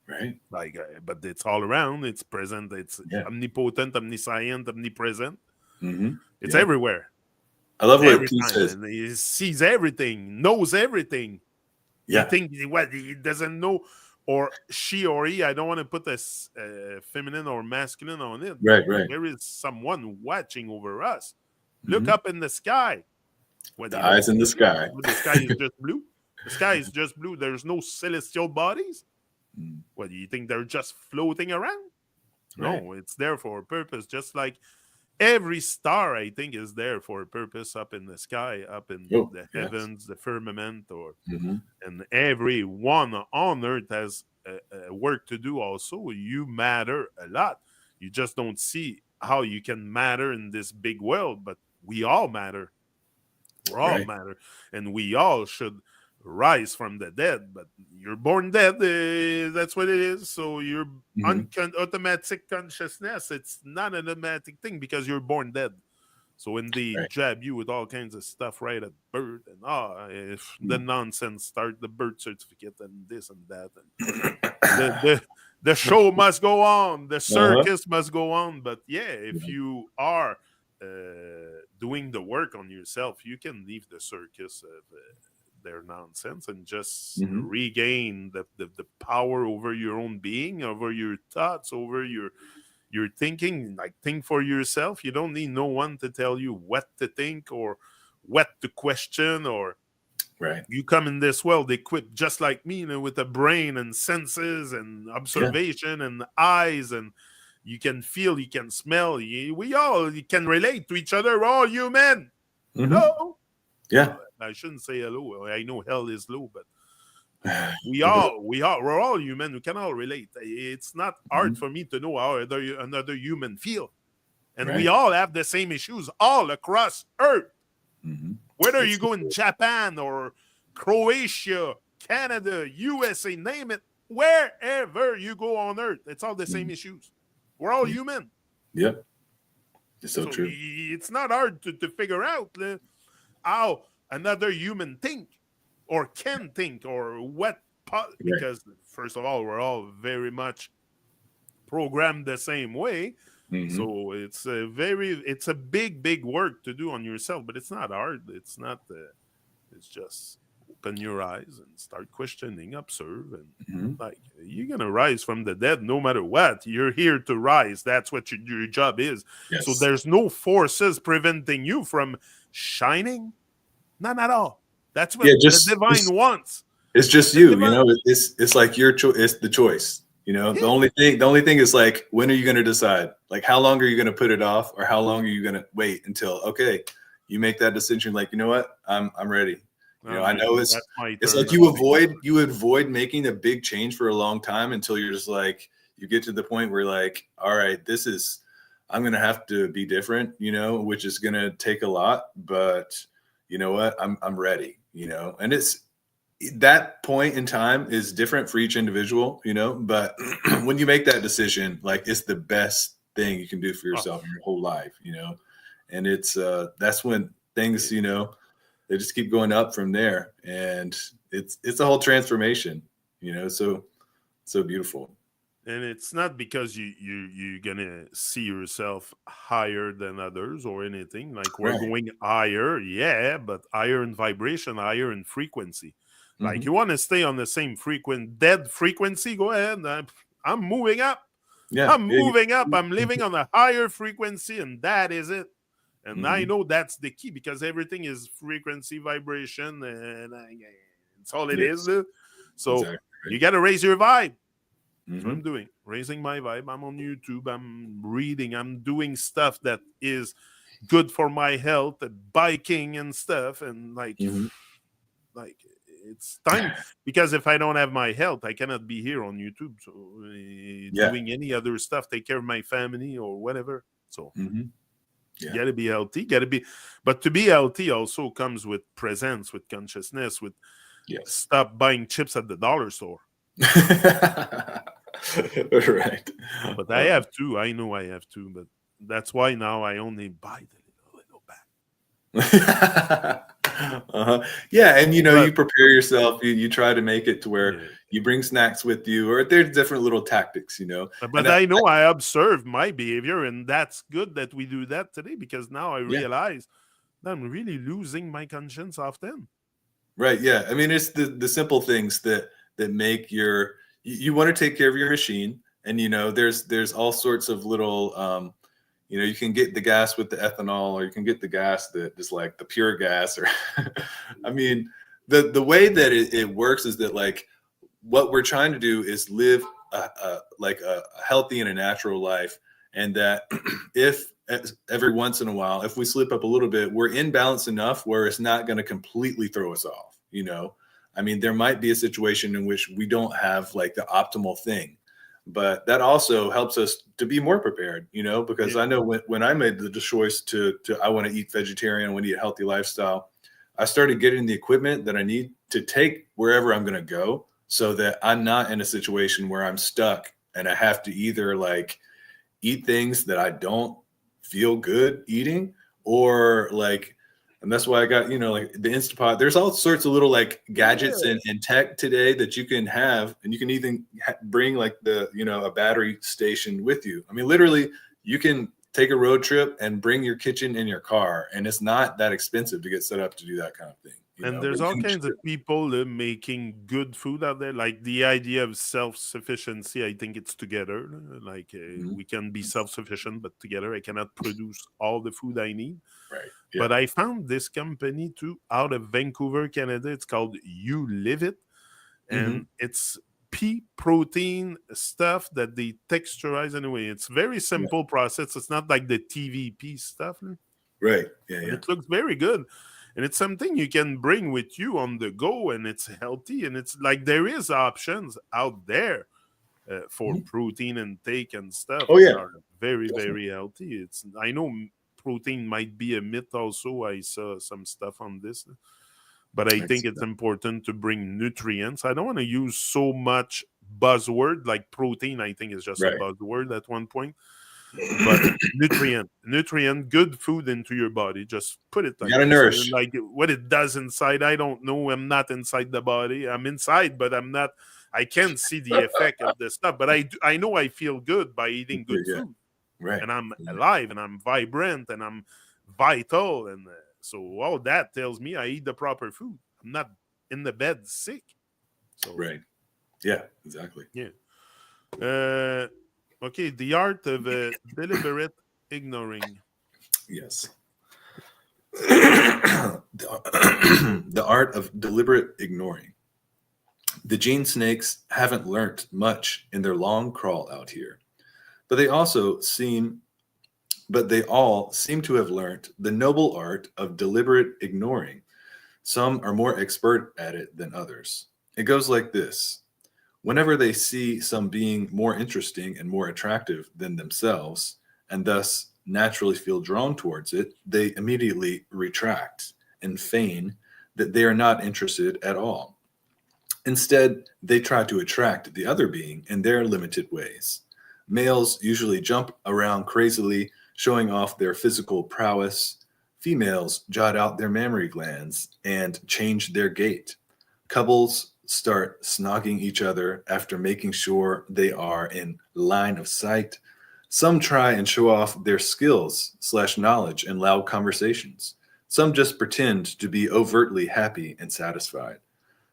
Right. Like, but it's all around. It's present. It's Yeah. omnipotent, omniscient, omnipresent. Hmm. It's Yeah. everywhere, I love what every P time, says. and he sees everything, knows everything. You Yeah. think what he doesn't know, or she or he. I don't want to put this feminine or masculine on it, but Right. Right. there is someone watching over us. Look Hmm. up in the sky. What, The you don't eyes in the see it? sky. The sky is just blue. The sky is just blue. There's no celestial bodies. Mm. What, do you think they're just floating around? Right. No, it's there for a purpose. Just like every star, I think, is there for a purpose up in the sky, up in Oh, the yes. heavens, the firmament, or Hmm. and every one on earth has work to do also. You matter a lot. You just don't see how you can matter in this big world, but we all matter. We all Right. matter, and we all should rise from the dead. But you're born dead. That's what it is. So your Hmm. automatic consciousness, it's not an automatic thing because you're born dead. So when they Right. jab you with all kinds of stuff right at birth, and if the Mm. nonsense start, the birth certificate and this and that, and the show must go on, the Uh-huh. circus must go on. But yeah, if you are doing the work on yourself, you can leave the circus of their nonsense and just Hmm. regain the power over your own being, over your thoughts, over your thinking. Like, think for yourself. You don't need no one to tell you what to think or what to question. Or Right. you come in this world equipped just like me, with a brain and senses and Yeah. observation and eyes, and you can feel, you can smell. We all can relate to each other. We're all human. Hmm. Hello. Yeah. I shouldn't say hello. I know hell is low, but Mhm. we're all human. We can all relate. It's not hard for me to know how another human feel, and we Right. all have the same issues all across Earth. Hmm. Whether you It's go in Japan or Croatia, Canada, USA, name it, wherever you go on Earth, it's all the same Mhm. issues. We're all Yeah. human, Yep. It's so so true. it's not hard to figure out how another human think or can think or what. Right. Because first of all, we're all very much programmed the same way. Mm-hmm. So it's a big work to do on yourself, but it's not hard. It's not. It's just open your eyes and start questioning, observe, and Mm-hmm. like you're gonna rise from the dead no matter what. You're here to rise. That's what your job is. So Yes. there's no forces preventing you from shining. None at all. That's what Yeah, the divine wants. it's just The you, you divine, know. It's like your choice. It's the choice. You know, yeah. the only thing is like, when are you going to decide? Like, how long are you going to put it off, or how long are you going to wait until, okay, you make that decision? Like, you know what, I'm ready. You know, I'm I know ready. That's my it's turn. like I'm ready. you avoid making a big change for a long time until you're just like, you get to the point where like, all right, I'm going to have to be different, you know, which is going to take a lot, but you know what, I'm ready, you know. And it's, that point in time is different for each individual, you know, but when you make that decision, like, it's the best thing you can do for Oh, yourself in your whole life, you know. And it's that's when things, you know, they just keep going up from there, and it's a whole transformation, you know. So beautiful. and it's not because you're gonna see yourself higher than others or anything. Like we're Right. going higher, yeah, but higher in vibration, higher in frequency. Like Mm-hmm. you want to stay on the same dead frequency, go ahead. I'm moving up. Yeah, I'm yeah, moving up. I'm living on a higher frequency, and that is it. And I mm-hmm. know that's the key because everything is frequency, vibration, and it's all it is. Yes, So exactly you right. got to raise your vibe. That's what Mm-hmm. I'm doing. Raising my vibe. I'm on YouTube. I'm reading. I'm doing stuff that is good for my health, biking and stuff. And Mm-hmm. like it's time because if I don't have my health, I cannot be here on YouTube. So Yeah. doing any other stuff, take care of my family or whatever. So Mm-hmm. you Yeah. gotta be healthy. Gotta be, but to be healthy also comes with presence, with consciousness, with Yes. stop buying chips at the dollar store. Right. But I have to. I know I have to. But that's why now I only buy the little bag. Uh-huh. Yeah, and you know, But you prepare yourself. You try to make it to where yeah. you bring snacks with you, or there's different little tactics, you know. And But I know I observe my behavior, and that's good that we do that today because now I yeah, realize that I'm really losing my conscience often. right. Yeah, I mean, it's the simple things that make you want to take care of your machine, and you know, there's all sorts of little you know, you can get the gas with the ethanol, or you can get the gas that is like the pure gas, or I mean, the way that it works is that, like, what we're trying to do is live like a healthy and a natural life, and that if every once in a while, if we slip up a little bit, we're in balance enough where it's not going to completely throw us off, you know. I mean, there might be a situation in which we don't have like the optimal thing, but that also helps us to be more prepared, you know, because Yeah. I know when I made the choice to I want to eat vegetarian, I want to eat a healthy lifestyle, I started getting the equipment that I need to take wherever I'm going to go, so that I'm not in a situation where I'm stuck and I have to either like eat things that I don't feel good eating, or like, and that's why I got, you know, like the Instapot. There's all sorts of little like gadgets Yeah. and tech today that you can have, and you can even bring like the, you know, a battery station with you. I mean, literally, you can take a road trip and bring your kitchen in your car, and it's not that expensive to get set up to do that kind of thing, you And know. But there's you all can, kinds of people making good food out there. Like the idea of self-sufficiency, I think it's together. Like Mhm. we can be self-sufficient, but together I cannot produce all the food I need. Right, yeah. But I found this company too out of Vancouver, Canada. It's called You Live It, Hmm. and it's pea protein stuff that they texturize anyway. It's very Yeah. simple process. It's not like the TVP stuff, Right, yeah, but yeah. it looks very good. And it's something you can bring with you on the go, and it's healthy. And it's like there is options out there for Mhm. protein intake and stuff Oh that yeah, are very, definitely. very healthy. It's I know protein might be a myth. Also, I saw some stuff on this, but I I can think see it's that. important to bring nutrients. I don't want to use so much buzzword like protein. I think is just a Right. buzzword at one point, but nutrient, good food into your body. Just put it You like gotta this. nourish. Like what it does inside, I don't know. I'm not inside the body. I'm inside, but I'm not. I can't see the effect of this stuff, but I know I feel good by eating good Yeah. food, Right. and I'm alive, and I'm vibrant, and I'm vital, and so all that tells me I eat the proper food. I'm not in the bed sick. So Right. Yeah, exactly. yeah. Okay, the art of deliberate ignoring. Yes. The art of deliberate ignoring. The gene snakes haven't learnt much in their long crawl out here, but they all seem to have learnt the noble art of deliberate ignoring. Some are more expert at it than others. It goes like this. Whenever they see some being more interesting and more attractive than themselves, and thus naturally feel drawn towards it, they immediately retract and feign that they are not interested at all. Instead, they try to attract the other being in their limited ways. Males usually jump around crazily, showing off their physical prowess. Females jot out their mammary glands and change their gait. Couples start snogging each other after making sure they are in line of sight. Some try and show off their skills/knowledge in loud conversations. Some just pretend to be overtly happy and satisfied.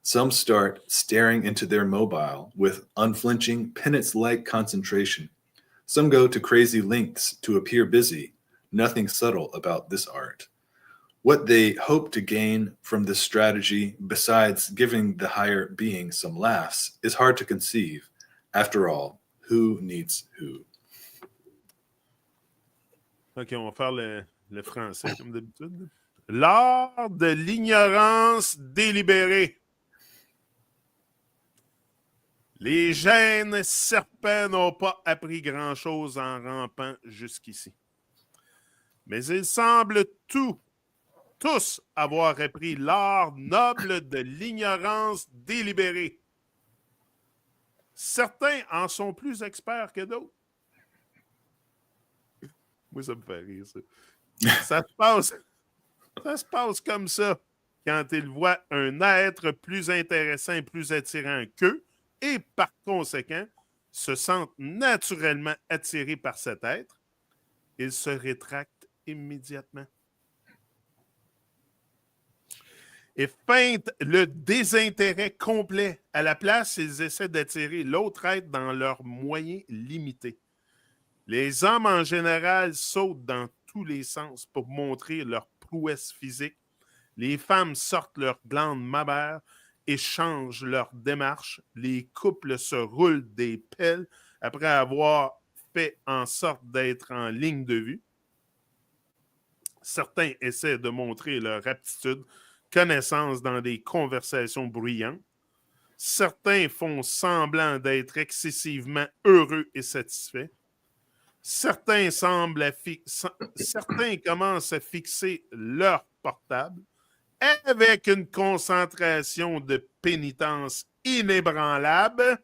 Some start staring into their mobile with unflinching, penance-like concentration. Some go to crazy lengths to appear busy. Nothing subtle about this art. What they hope to gain from this strategy, besides giving the higher being some laughs, is hard to conceive. After all, who needs who? Ok, on va faire le français comme d'habitude. L'art de l'ignorance délibérée. Les gènes serpents n'ont pas appris grand-chose en rampant jusqu'ici. Mais ils semblent tous avoir appris l'art noble de l'ignorance délibérée. Certains en sont plus experts que d'autres. Moi, ça me fait rire, ça. Ça se passe comme ça quand ils voient un être plus intéressant et plus attirant qu'eux, et par conséquent, se sentent naturellement attirés par cet être, ils se rétractent immédiatement. Et feintent le désintérêt complet. À la place, ils essaient d'attirer l'autre être dans leurs moyens limités. Les hommes, en général, sautent dans tous les sens pour montrer leur prouesse physique. Les femmes sortent leurs glandes mammaires et changent leur démarche. Les couples se roulent des pelles après avoir fait en sorte d'être en ligne de vue. Certains essaient de montrer leur aptitude, connaissance dans des conversations bruyantes. Certains font semblant d'être excessivement heureux et satisfaits. Certains commencent à fixer leur portable avec une concentration de pénitence inébranlable.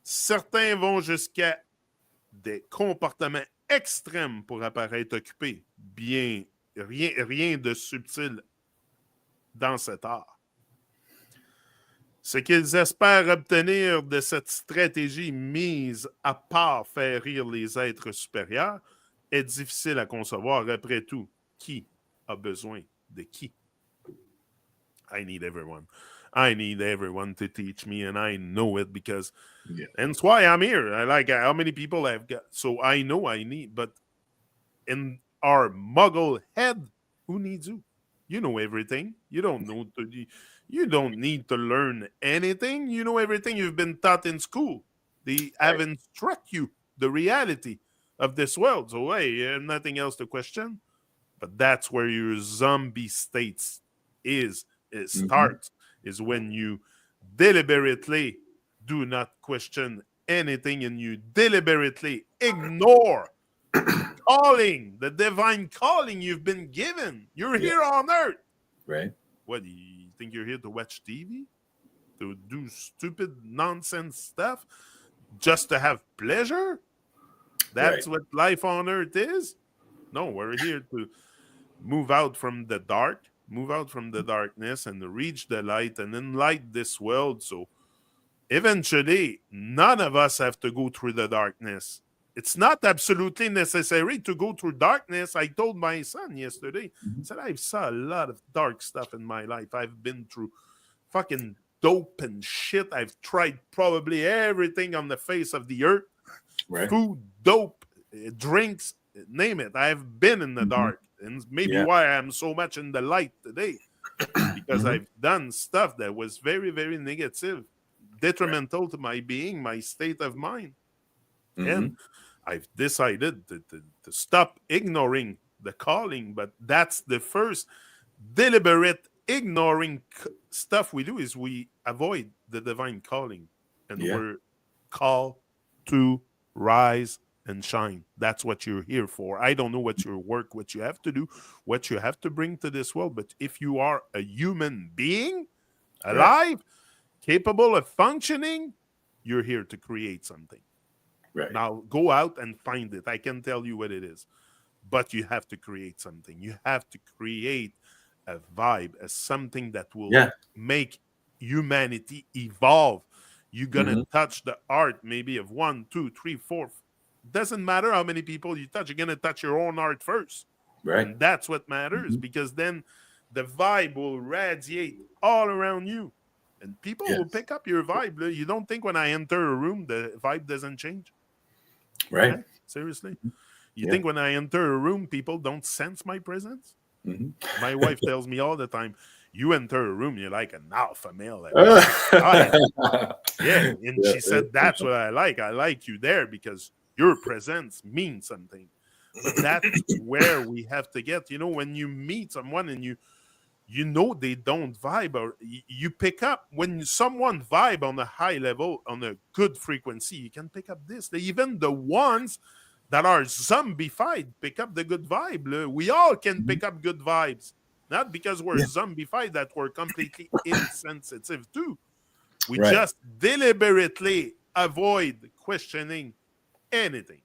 Certains vont jusqu'à des comportements extrêmes pour apparaître occupés. Bien, rien de subtil dans cet art. Ce qu'ils espèrent obtenir de cette stratégie mise à part faire rire les êtres supérieurs est difficile à concevoir. Après tout, qui a besoin de qui? I need everyone. I need everyone to teach me, and I know it because, and that's why I'm here. I like how many people I've got. So I know I need, but in our muggle head, who needs who? You know everything. You don't know you don't need to learn anything. You know everything you've been taught in school. They haven't struck you the reality of this world. So hey, you have nothing else to question. But that's where your zombie states starts, is when you deliberately do not question anything and you deliberately ignore calling, the divine calling you've been given. You're here on earth. Right. What, do you think you're here to watch TV? To do stupid nonsense stuff? Just to have pleasure? That's what life on earth is? No, we're here to move out from the dark move out from the darkness and reach the light and enlighten this world. So eventually, none of us have to go through the darkness. It's not absolutely necessary to go through darkness. I told my son yesterday, I said, I've saw a lot of dark stuff in my life. I've been through fucking dope and shit. I've tried probably everything on the face of the earth. Right. Food, dope, drinks, name it. I've been in the dark. And maybe why I'm so much in the light today. Because I've done stuff that was very, very negative, detrimental to my being, my state of mind. And I've decided to stop ignoring the calling. But that's the first deliberate ignoring stuff we do, is we avoid the divine calling. And we're called to rise and shine. That's what you're here for. I don't know what your work, what you have to do, what you have to bring to this world. But if you are a human being, alive, capable of functioning, you're here to create something. Right. Now go out and find it. I can tell you what it is. But you have to create something. You have to create a vibe, as something that will make humanity evolve. You're going to touch the art maybe of 1, 2, 3, 4. Doesn't matter how many people you touch. You're going to touch your own art first. Right. And that's what matters, because then the vibe will radiate all around you. And people will pick up your vibe. You don't think when I enter a room, the vibe doesn't change? Right. Seriously? You think when I enter a room, people don't sense my presence? My wife tells me all the time, you enter a room, you're like an alpha male. And she said, that's what I like. I like you there because your presence means something. But that's where we have to get. You know, when you meet someone and you know they don't vibe, or you pick up when someone vibe on a high level, on a good frequency, you can pick up this. Even the ones that are zombified pick up the good vibe. We all can pick up good vibes. Not because we're zombified that we're completely insensitive to. We just deliberately avoid questioning anything.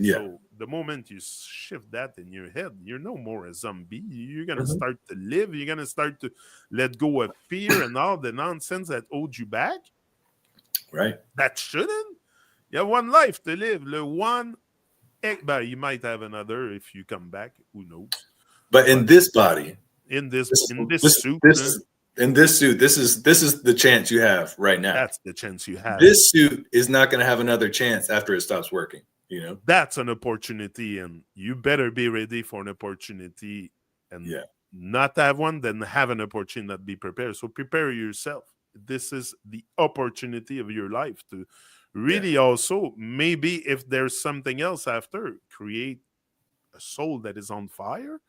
So the moment you shift that in your head, you're no more a zombie. You're going to start to live. You're going to start to let go of fear and all the nonsense that holds you back. Right. That shouldn't. You have one life to live. You might have another if you come back. Who knows? But in this body, in this suit, in this suit, this is the chance you have right now. That's the chance you have. This suit is not going to have another chance after it stops working. You know, that's an opportunity, and you better be ready for an opportunity, and not have one, then have an opportunity, not be prepared. So prepare yourself. This is the opportunity of your life to really also, maybe if there's something else after, create a soul that is on fire.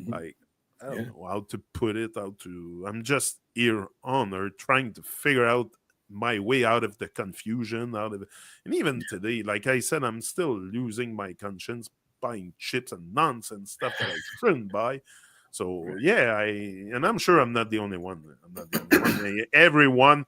Like, I don't know how to put it, I'm just here on Earth trying to figure out my way out of the confusion, and even today, like I said, I'm still losing my conscience buying chips and nonsense stuff that I shouldn't buy. So and I'm sure I'm not the only one. Everyone,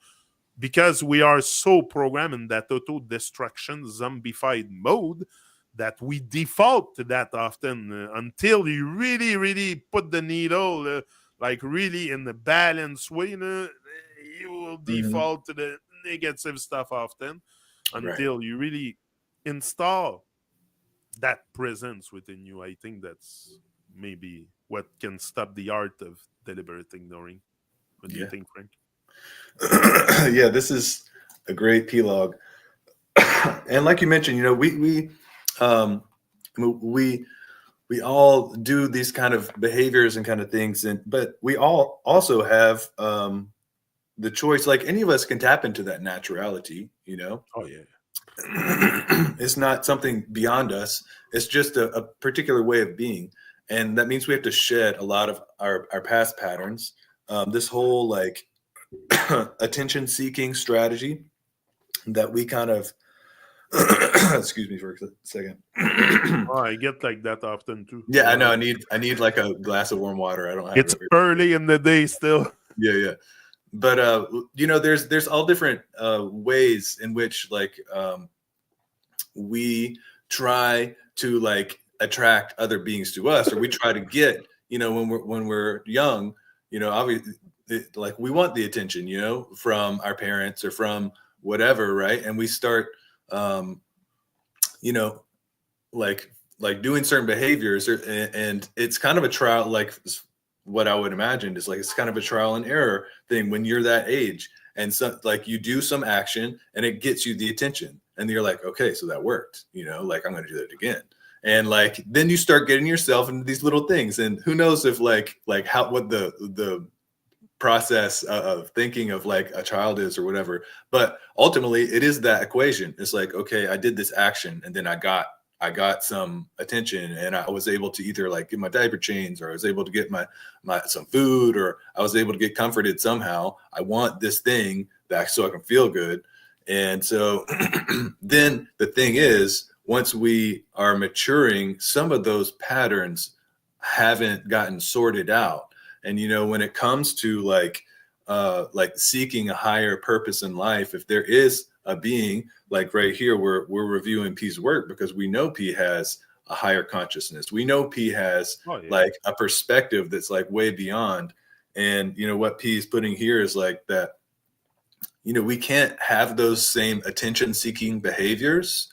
because we are so programmed in that auto-destruction, zombified mode, that we default to that often until you really, really put the needle, like really in the balanced way, you will default to the negative stuff often until you really install that presence within you. I think that's maybe what can stop the art of deliberate ignoring. What do you think, Frank? This is a great epilogue. And like you mentioned, you know, we all do these kind of behaviors and kind of things, but we all also have the choice. Like any of us can tap into that naturality, you know. Oh yeah. It's not something beyond us. It's just a particular way of being, and that means we have to shed a lot of our past patterns. This whole like attention seeking strategy that we kind of excuse me for a second. I get like that often too. Yeah, I know. I need like a glass of warm water. I don't have it's early in the day still. Yeah. But you know, there's all different ways in which like we try to like attract other beings to us, or we try to get, you know, when we're young, obviously, like we want the attention, from our parents or from whatever, right? And we start, you know, like doing certain behaviors, and it's kind of a trial, like what I would imagine is like it's kind of a trial and error thing when you're that age. And so like you do some action and it gets you the attention, and you're like, okay, so that worked, like I'm going to do that again. And like then you start getting yourself into these little things, and who knows if like how what the process of thinking of like a child is or whatever. But ultimately it is that equation. It's like, okay, I did this action and then I got some attention, and I was able to either like get my diaper changed, or I was able to get my some food, or I was able to get comforted somehow. I want this thing back so I can feel good. And so then the thing is, once we are maturing, some of those patterns haven't gotten sorted out. And when it comes to like seeking a higher purpose in life, if there is a being, like right here, we're reviewing P's work because we know P has a higher consciousness. We know P has like a perspective that's like way beyond. And what P is putting here is like that, we can't have those same attention seeking behaviors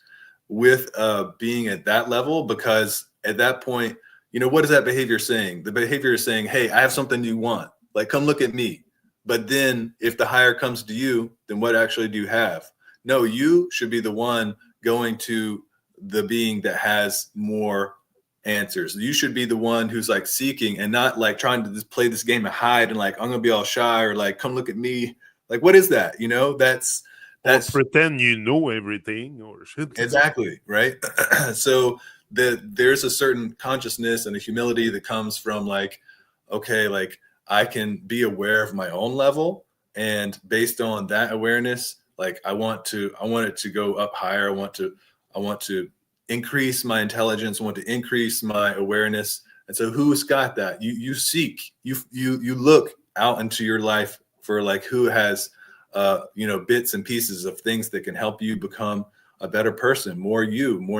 with being at that level, because at that point, what is that behavior saying? The behavior is saying, hey, I have something you want, like come look at me. But then if the higher comes to you, then what actually do you have? No, you should be the one going to the being that has more answers. You should be the one who's like seeking, and not like trying to just play this game of hide and like I'm gonna be all shy, or like come look at me. Like what is that? That's or pretend everything or shit. Exactly, right? So there's a certain consciousness and a humility that comes from like, okay, like I can be aware of my own level, and based on that awareness, like I want it to go up higher. I want to increase my intelligence. I want to increase my awareness. And so who's got that? You seek, you look out into your life for like who has bits and pieces of things that can help you become a better person, more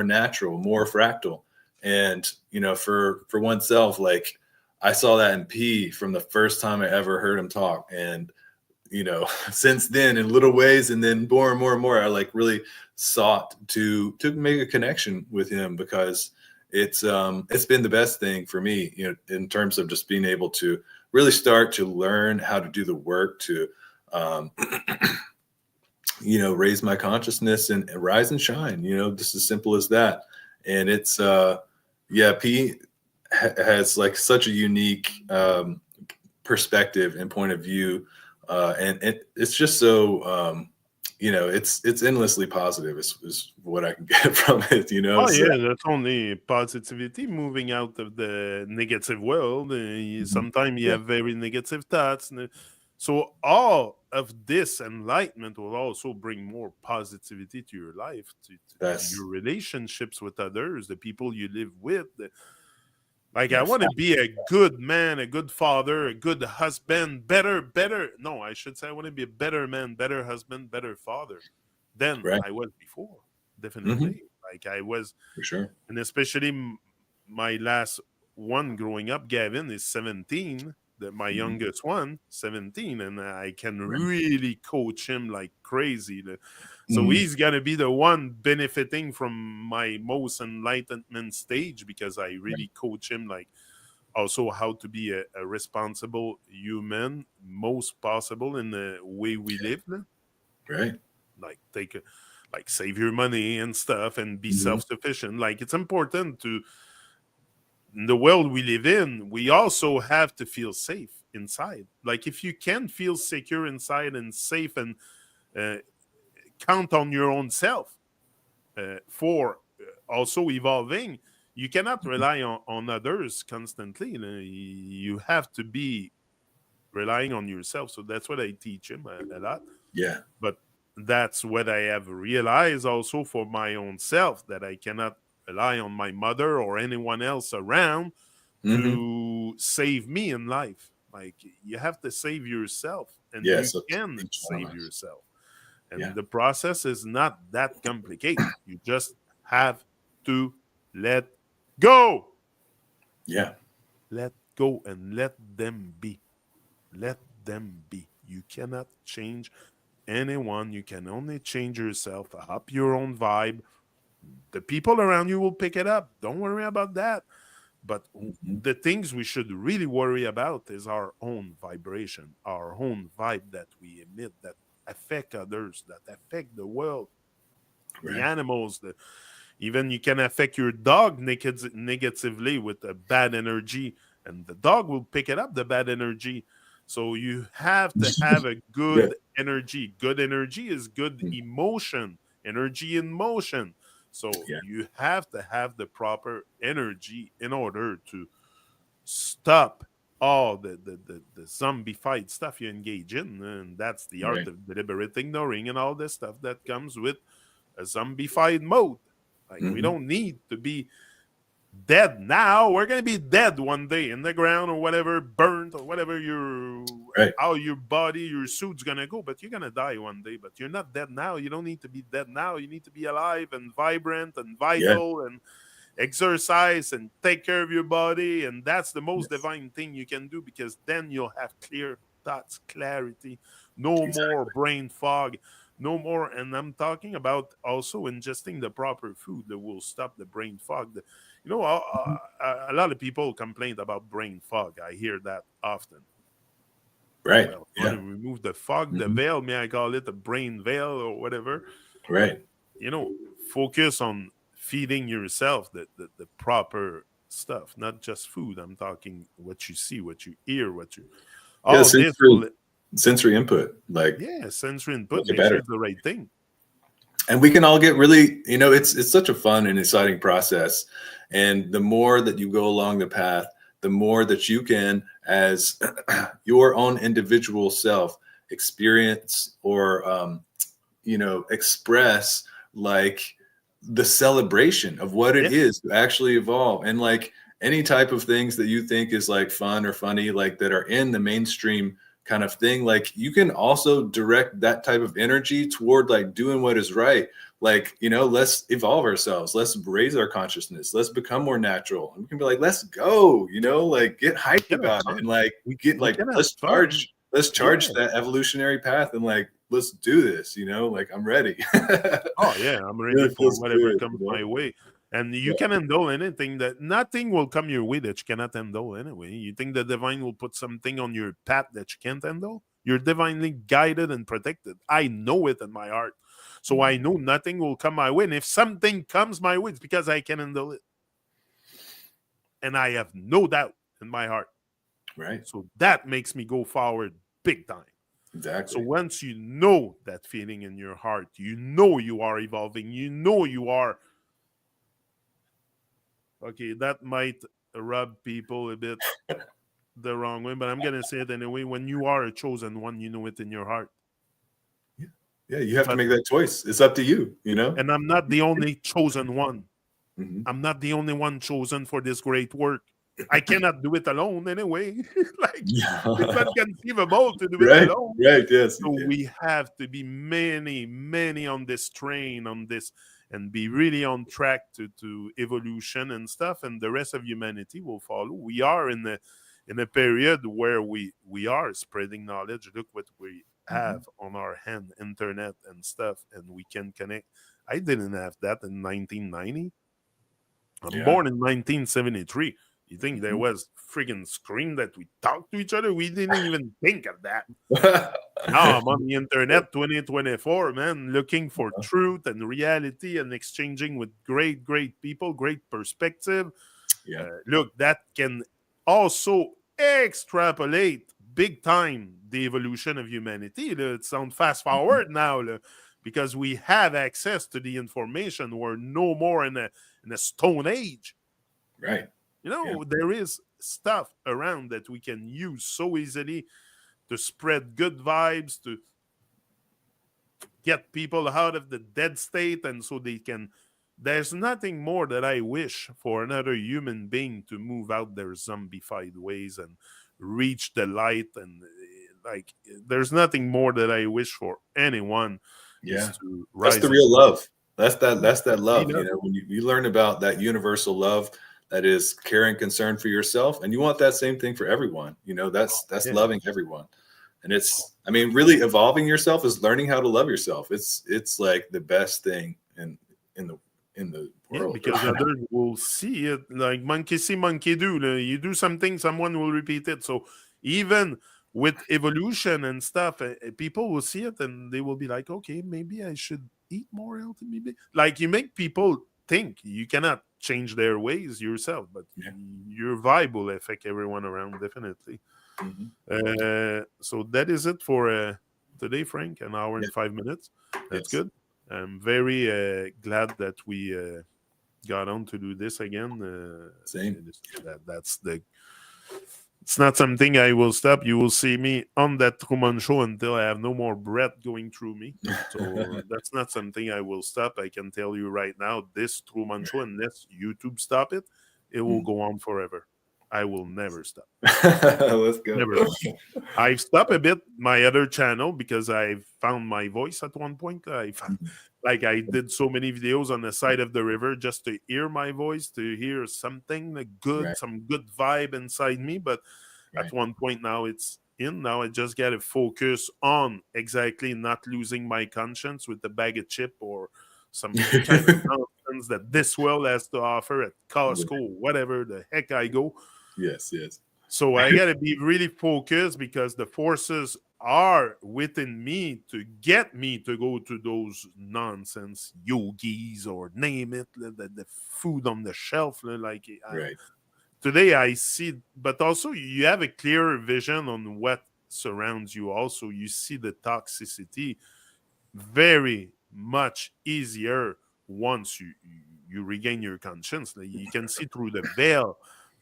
natural, more fractal. And for oneself, like I saw that in P from the first time I ever heard him talk. And since then in little ways, and then more and more and more, I like really sought to make a connection with him, because it's been the best thing for me, in terms of just being able to really start to learn how to do the work to raise my consciousness and rise and shine, just as simple as that. And it's P has like such a unique perspective and point of view, and it's just so it's endlessly positive is what I can get from it. That's only positivity, moving out of the negative world. Sometimes you have very negative thoughts. So all of this enlightenment will also bring more positivity to your life, to your relationships with others, the people you live with. Like, I want to be a good man, a good father, a good husband, better. No, I should say I want to be a better man, better husband, better father than I was before. Definitely. Like I was, for sure. And especially my last one growing up, Gavin, is 17. My youngest one, 17, and I can really coach him like crazy. So he's going to be the one benefiting from my most enlightenment stage, because I really coach him like also how to be a responsible human, most possible in the way we live. Right. Like like save your money and stuff and be self-sufficient. Like it's important to, in the world we live in, we also have to feel safe inside. Like if you can feel secure inside and safe and count on your own self for also evolving, you cannot rely on others constantly. You have to be relying on yourself. So that's what I teach him a lot. Yeah. But that's what I have realized also for my own self, that I cannot rely on my mother or anyone else around to save me in life. Like you have to save yourself, and you can save yourself. And the process is not that complicated. You just have to let go. Yeah. Let go and let them be. Let them be. You cannot change anyone. You can only change yourself, up your own vibe. The people around you will pick it up. Don't worry about that. But Mhm. the things we should really worry about is our own vibration, our own vibe that we emit that affect others, that affect the world, the Right. animals, even you can affect your dog negatively with a bad energy, and the dog will pick it up, the bad energy. So you have to have a Yeah. good energy. Good energy is good Mm. emotion, energy in motion. So Yeah. you have to have the proper energy in order to stop all the zombified stuff you engage in. And that's the art Right. of deliberate ignoring and all this stuff that comes with a zombified mode. Like, we Hmm. don't need to be dead now. We're gonna be dead one day in the ground or whatever, burnt or whatever Right. how your body, your suit's gonna go, but you're gonna die one day. But you're not dead now. You don't need to be dead now. You need to be alive and vibrant and Yeah. vital and exercise and take care of your body. And that's the most Yes. divine thing you can do, because then you'll have clear thoughts, clarity, no more Exactly. brain fog, no more. And I'm talking about also ingesting the proper food that will stop the brain fog. Mhm. A lot of people complain about brain fog. I hear that often. Right. Well, I want Yeah. to remove the fog, the Hmm. veil. May I call it a brain veil or whatever? But Right. focus on feeding yourself the proper stuff, not just food. I'm talking what you see, what you hear, what you Yeah. all this will, Sensory input. Like, yeah, sensory input. make it Make sure better. it's the right thing. And we can all get really, it's such a fun and exciting process. And the more that you go along the path, the more that you can, as your own individual self, experience or express, like, the celebration of what it Yeah, is to actually evolve. And like any type of things that you think is like fun or funny, like that are in the mainstream kind of thing, like you can also direct that type of energy toward like doing what is right. Like, let's evolve ourselves, let's raise our consciousness, let's become more natural, and we can be like, let's go, like get we hyped can have about it, and fun. like We get we like, can have let's fun. charge, let's Yeah. charge that evolutionary path, and like, let's do this, like I'm ready. Oh yeah, I'm ready It for feels whatever good, comes my way. And you Yeah. can handle anything. That nothing will come your way that you cannot handle anyway. You think the divine will put something on your path that you can't handle? You're divinely guided and protected. I know it in my heart. So I Mhm. know nothing will come my way. And if something comes my way, it's because I can handle it. And I have no doubt in my heart. Right. So that makes me go forward big time. So Exactly. once you know that feeling in your heart, you know you are evolving, you know you are okay. That might rub people a bit the wrong way, but I'm gonna say it anyway. When you are a chosen one, you know it in your heart. Yeah. Yeah. You have to But make that choice. It's up to you, and I'm not the only chosen one. Mhm. I'm not the only one chosen for this great work. I cannot do it alone anyway. Like, it's Yeah. inconceivable to do it Right. alone. Right. Yes, you So can. we have to be many, many on this train, on this, and be really on track to evolution and stuff, and the rest of humanity will follow. We are in a period where we are spreading knowledge. Look what we Mhm. have on our hand, internet and stuff, and we can connect. I didn't have that in 1990. I'm Yeah. born in 1973. You think there Mhm. was friggin' screen that we talk to each other? We didn't even think of that. Now I'm on the internet 2024, man, looking for truth and reality and exchanging with great, great people, great perspective. Yeah. Look, that can also extrapolate big time the evolution of humanity. It's on fast Mhm. forward now, because we have access to the information. We're no more in a stone age. Right. Yeah. There is stuff around that we can use so easily to spread good vibes, to get people out of the dead state, and so they can. There's nothing more that I wish for another human being to move out their zombified ways and reach the light. And like, there's nothing more that I wish for anyone is Yeah. to That's the rise real above. love. That's that love. Be love. When you learn about that universal love, that is care and concern for yourself, and you want that same thing for everyone. That's loving everyone. And it's, I mean, really evolving yourself is learning how to love yourself. It's like the best thing in the world. Because others will see it, like monkey see, monkey do. You do something, someone will repeat it. So even with evolution and stuff, people will see it and they will be like, okay, maybe I should eat more healthy. Maybe, like, you make people think. You cannot change their ways yourself, but your vibe will affect everyone around, definitely. So that is it for today, Frank. An hour and 5 minutes. That's good. I'm very glad that we got on to do this again. Same. That's the. It's not something I will stop. You will see me on that Truman Show until I have no more breath going through me. So that's not something I will stop. I can tell you right now, this Truman Show, unless YouTube stop it, it will go on forever. I will never stop. Let's go. Never. I've stopped a bit my other channel because I found my voice at one point. I did so many videos on the side of the river just to hear my voice, to hear something good, some good vibe inside me. But at one point now it's in. Now I just got to focus on exactly not losing my conscience with the bag of chip or some kind of nonsense that this world has to offer at Costco, whatever the heck I go. Yes. So I got to be really focused because the forces are within me to get me to go to those nonsense yogis or name it, the food on the shelf. Today I see, but also you have a clearer vision on what surrounds you. Also, you see the toxicity very much easier once you regain your conscience. You can see through the veil,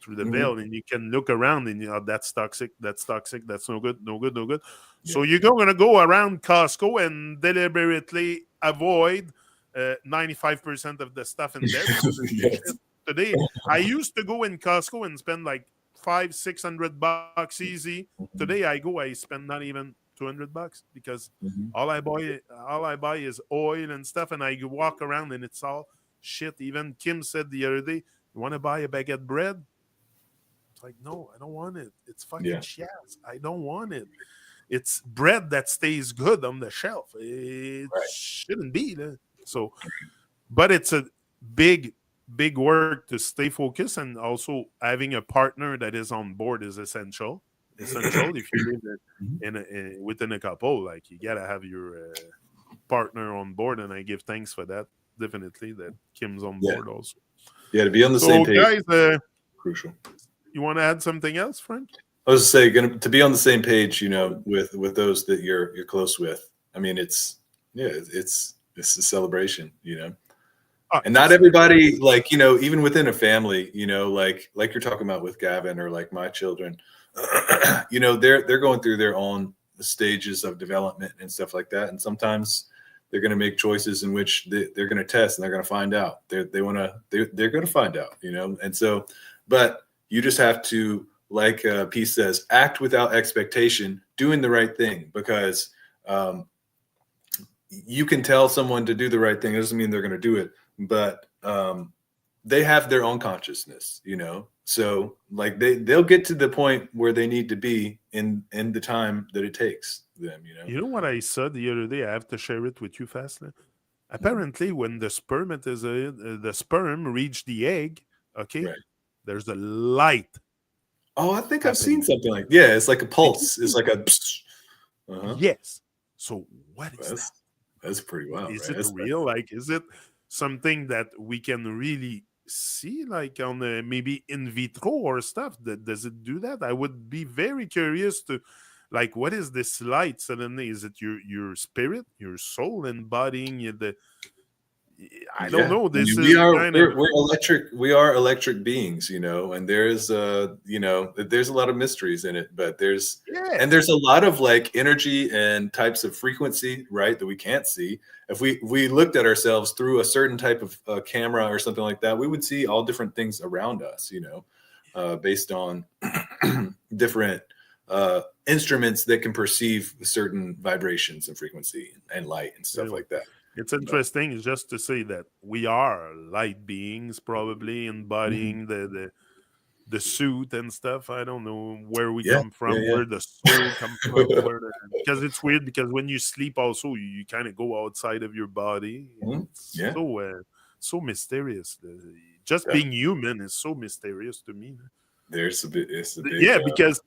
and you can look around and that's toxic, that's no good. So you're going to go around Costco and deliberately avoid 95% of the stuff in there because it's today. I used to go in Costco and spend like $500-600 easy. Today I spend not even $200 because all I buy is oil and stuff, and I walk around and it's all shit. Even Kim said the other day, "You want to buy a baguette bread?" It's like, no, I don't want it. It's fucking shit. I don't want it. It's bread that stays good on the shelf. It shouldn't be there. So, but it's a big work to stay focused, and also having a partner that is on board is essential. If you live within a couple, like, you gotta have your partner on board, and I give thanks for that. Definitely, that Kim's on board also. Yeah, to be on the same page, guys, crucial. You want to add something else, Frank? I was saying, to be on the same page, with those that you're close with. I mean, it's a celebration, and not everybody, like, even within a family, like you're talking about with Gavin or like my children, they're going through their own stages of development and stuff like that. And sometimes they're going to make choices in which they're going to test and they're going to find out. They're going to find out, And so, but you just have to, like Peace says, act without expectation, doing the right thing, because you can tell someone to do the right thing. It doesn't mean they're going to do it, but they have their own consciousness, So like they'll get to the point where they need to be in the time that it takes them, You know what I saw the other day? I have to share it with you fastly. Apparently, when the sperm reach the egg, there's a light. Oh, I think I've seen something like it's like a pulse. It's like a. Yes. So what is that? That's pretty wild. Is it real? Like, is it something that we can really see, like on maybe in vitro or stuff? Does it do that? I would be very curious to, like, what is this light suddenly? Is it your spirit, your soul embodying the? I don't know. This we're electric. We are electric beings, and there's there's a lot of mysteries in it, but there's a lot of like energy and types of frequency, right, that we can't see. If we looked at ourselves through a certain type of camera or something like that, we would see all different things around us, based on different instruments that can perceive certain vibrations and frequency and light and stuff like that. It's interesting just to say that we are light beings, probably embodying the suit and stuff. I don't know where we come from, where the soul come from, because it's weird. Because when you sleep, also you kind of go outside of your body. It's so mysterious. Just being human is so mysterious to me. It's a big because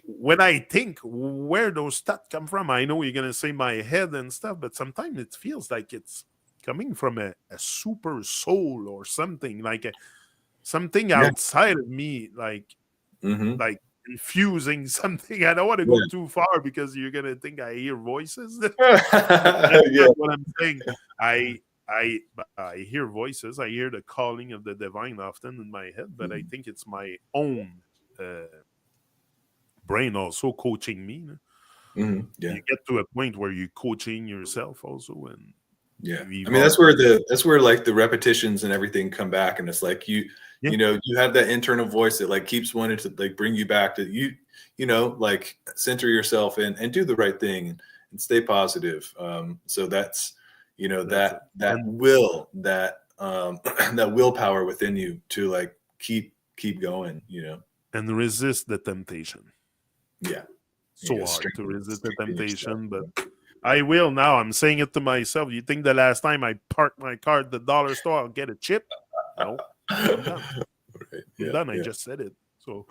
when I think where those stats come from, I know you're gonna say my head and stuff, but sometimes it feels like it's coming from a super soul or something, like something outside of me, like infusing something. I don't want to go too far because you're gonna think I hear voices. That's not what I'm saying. I hear voices. I hear the calling of the divine often in my head, but I think it's my own brain also coaching me. You get to a point where you're coaching yourself also, and I mean that's where like the repetitions and everything come back, and it's like you know, you have that internal voice that like keeps wanting to like bring you back to you know, like center yourself and do the right thing and stay positive. So that's, you know, that willpower within you to like keep going, you know, and resist the temptation. So hard to strengthen resist the temptation, but I will now. I'm saying it to myself. You think the last time I parked my car at the dollar store, I'll get a chip? No, I'm done. I'm done. I just said it. So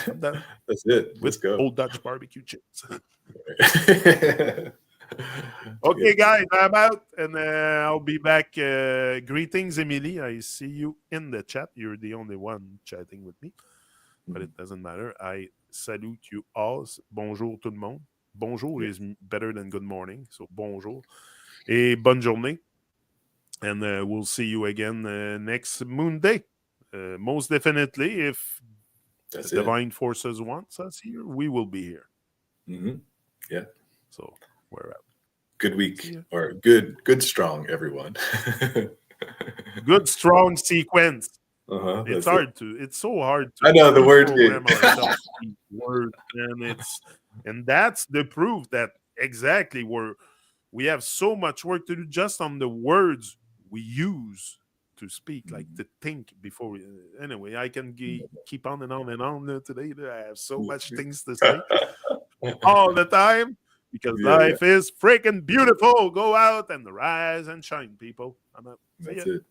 I'm done. That's it. Let's go. Old Dutch barbecue chips. Okay, guys, I'm out, and I'll be back. Greetings, Emily. I see you in the chat. You're the only one chatting with me, but it doesn't matter. I salute you all. Bonjour tout le monde. Bonjour is better than good morning, so bonjour. Et bonne journée. And we'll see you again next Moon Day. Most definitely, if the divine forces wants us here, we will be here. Yeah. So we're out. Good week, or good strong, everyone. Good strong sequence. It's hard to. It's so hard to. I know the word. Word, and that's the proof that exactly we have so much work to do just on the words we use to speak, like to think before we. Anyway, I can keep on and on and on today. I have so much things to say all the time because life is freaking beautiful. Go out and rise and shine, people. I'm out. That's it.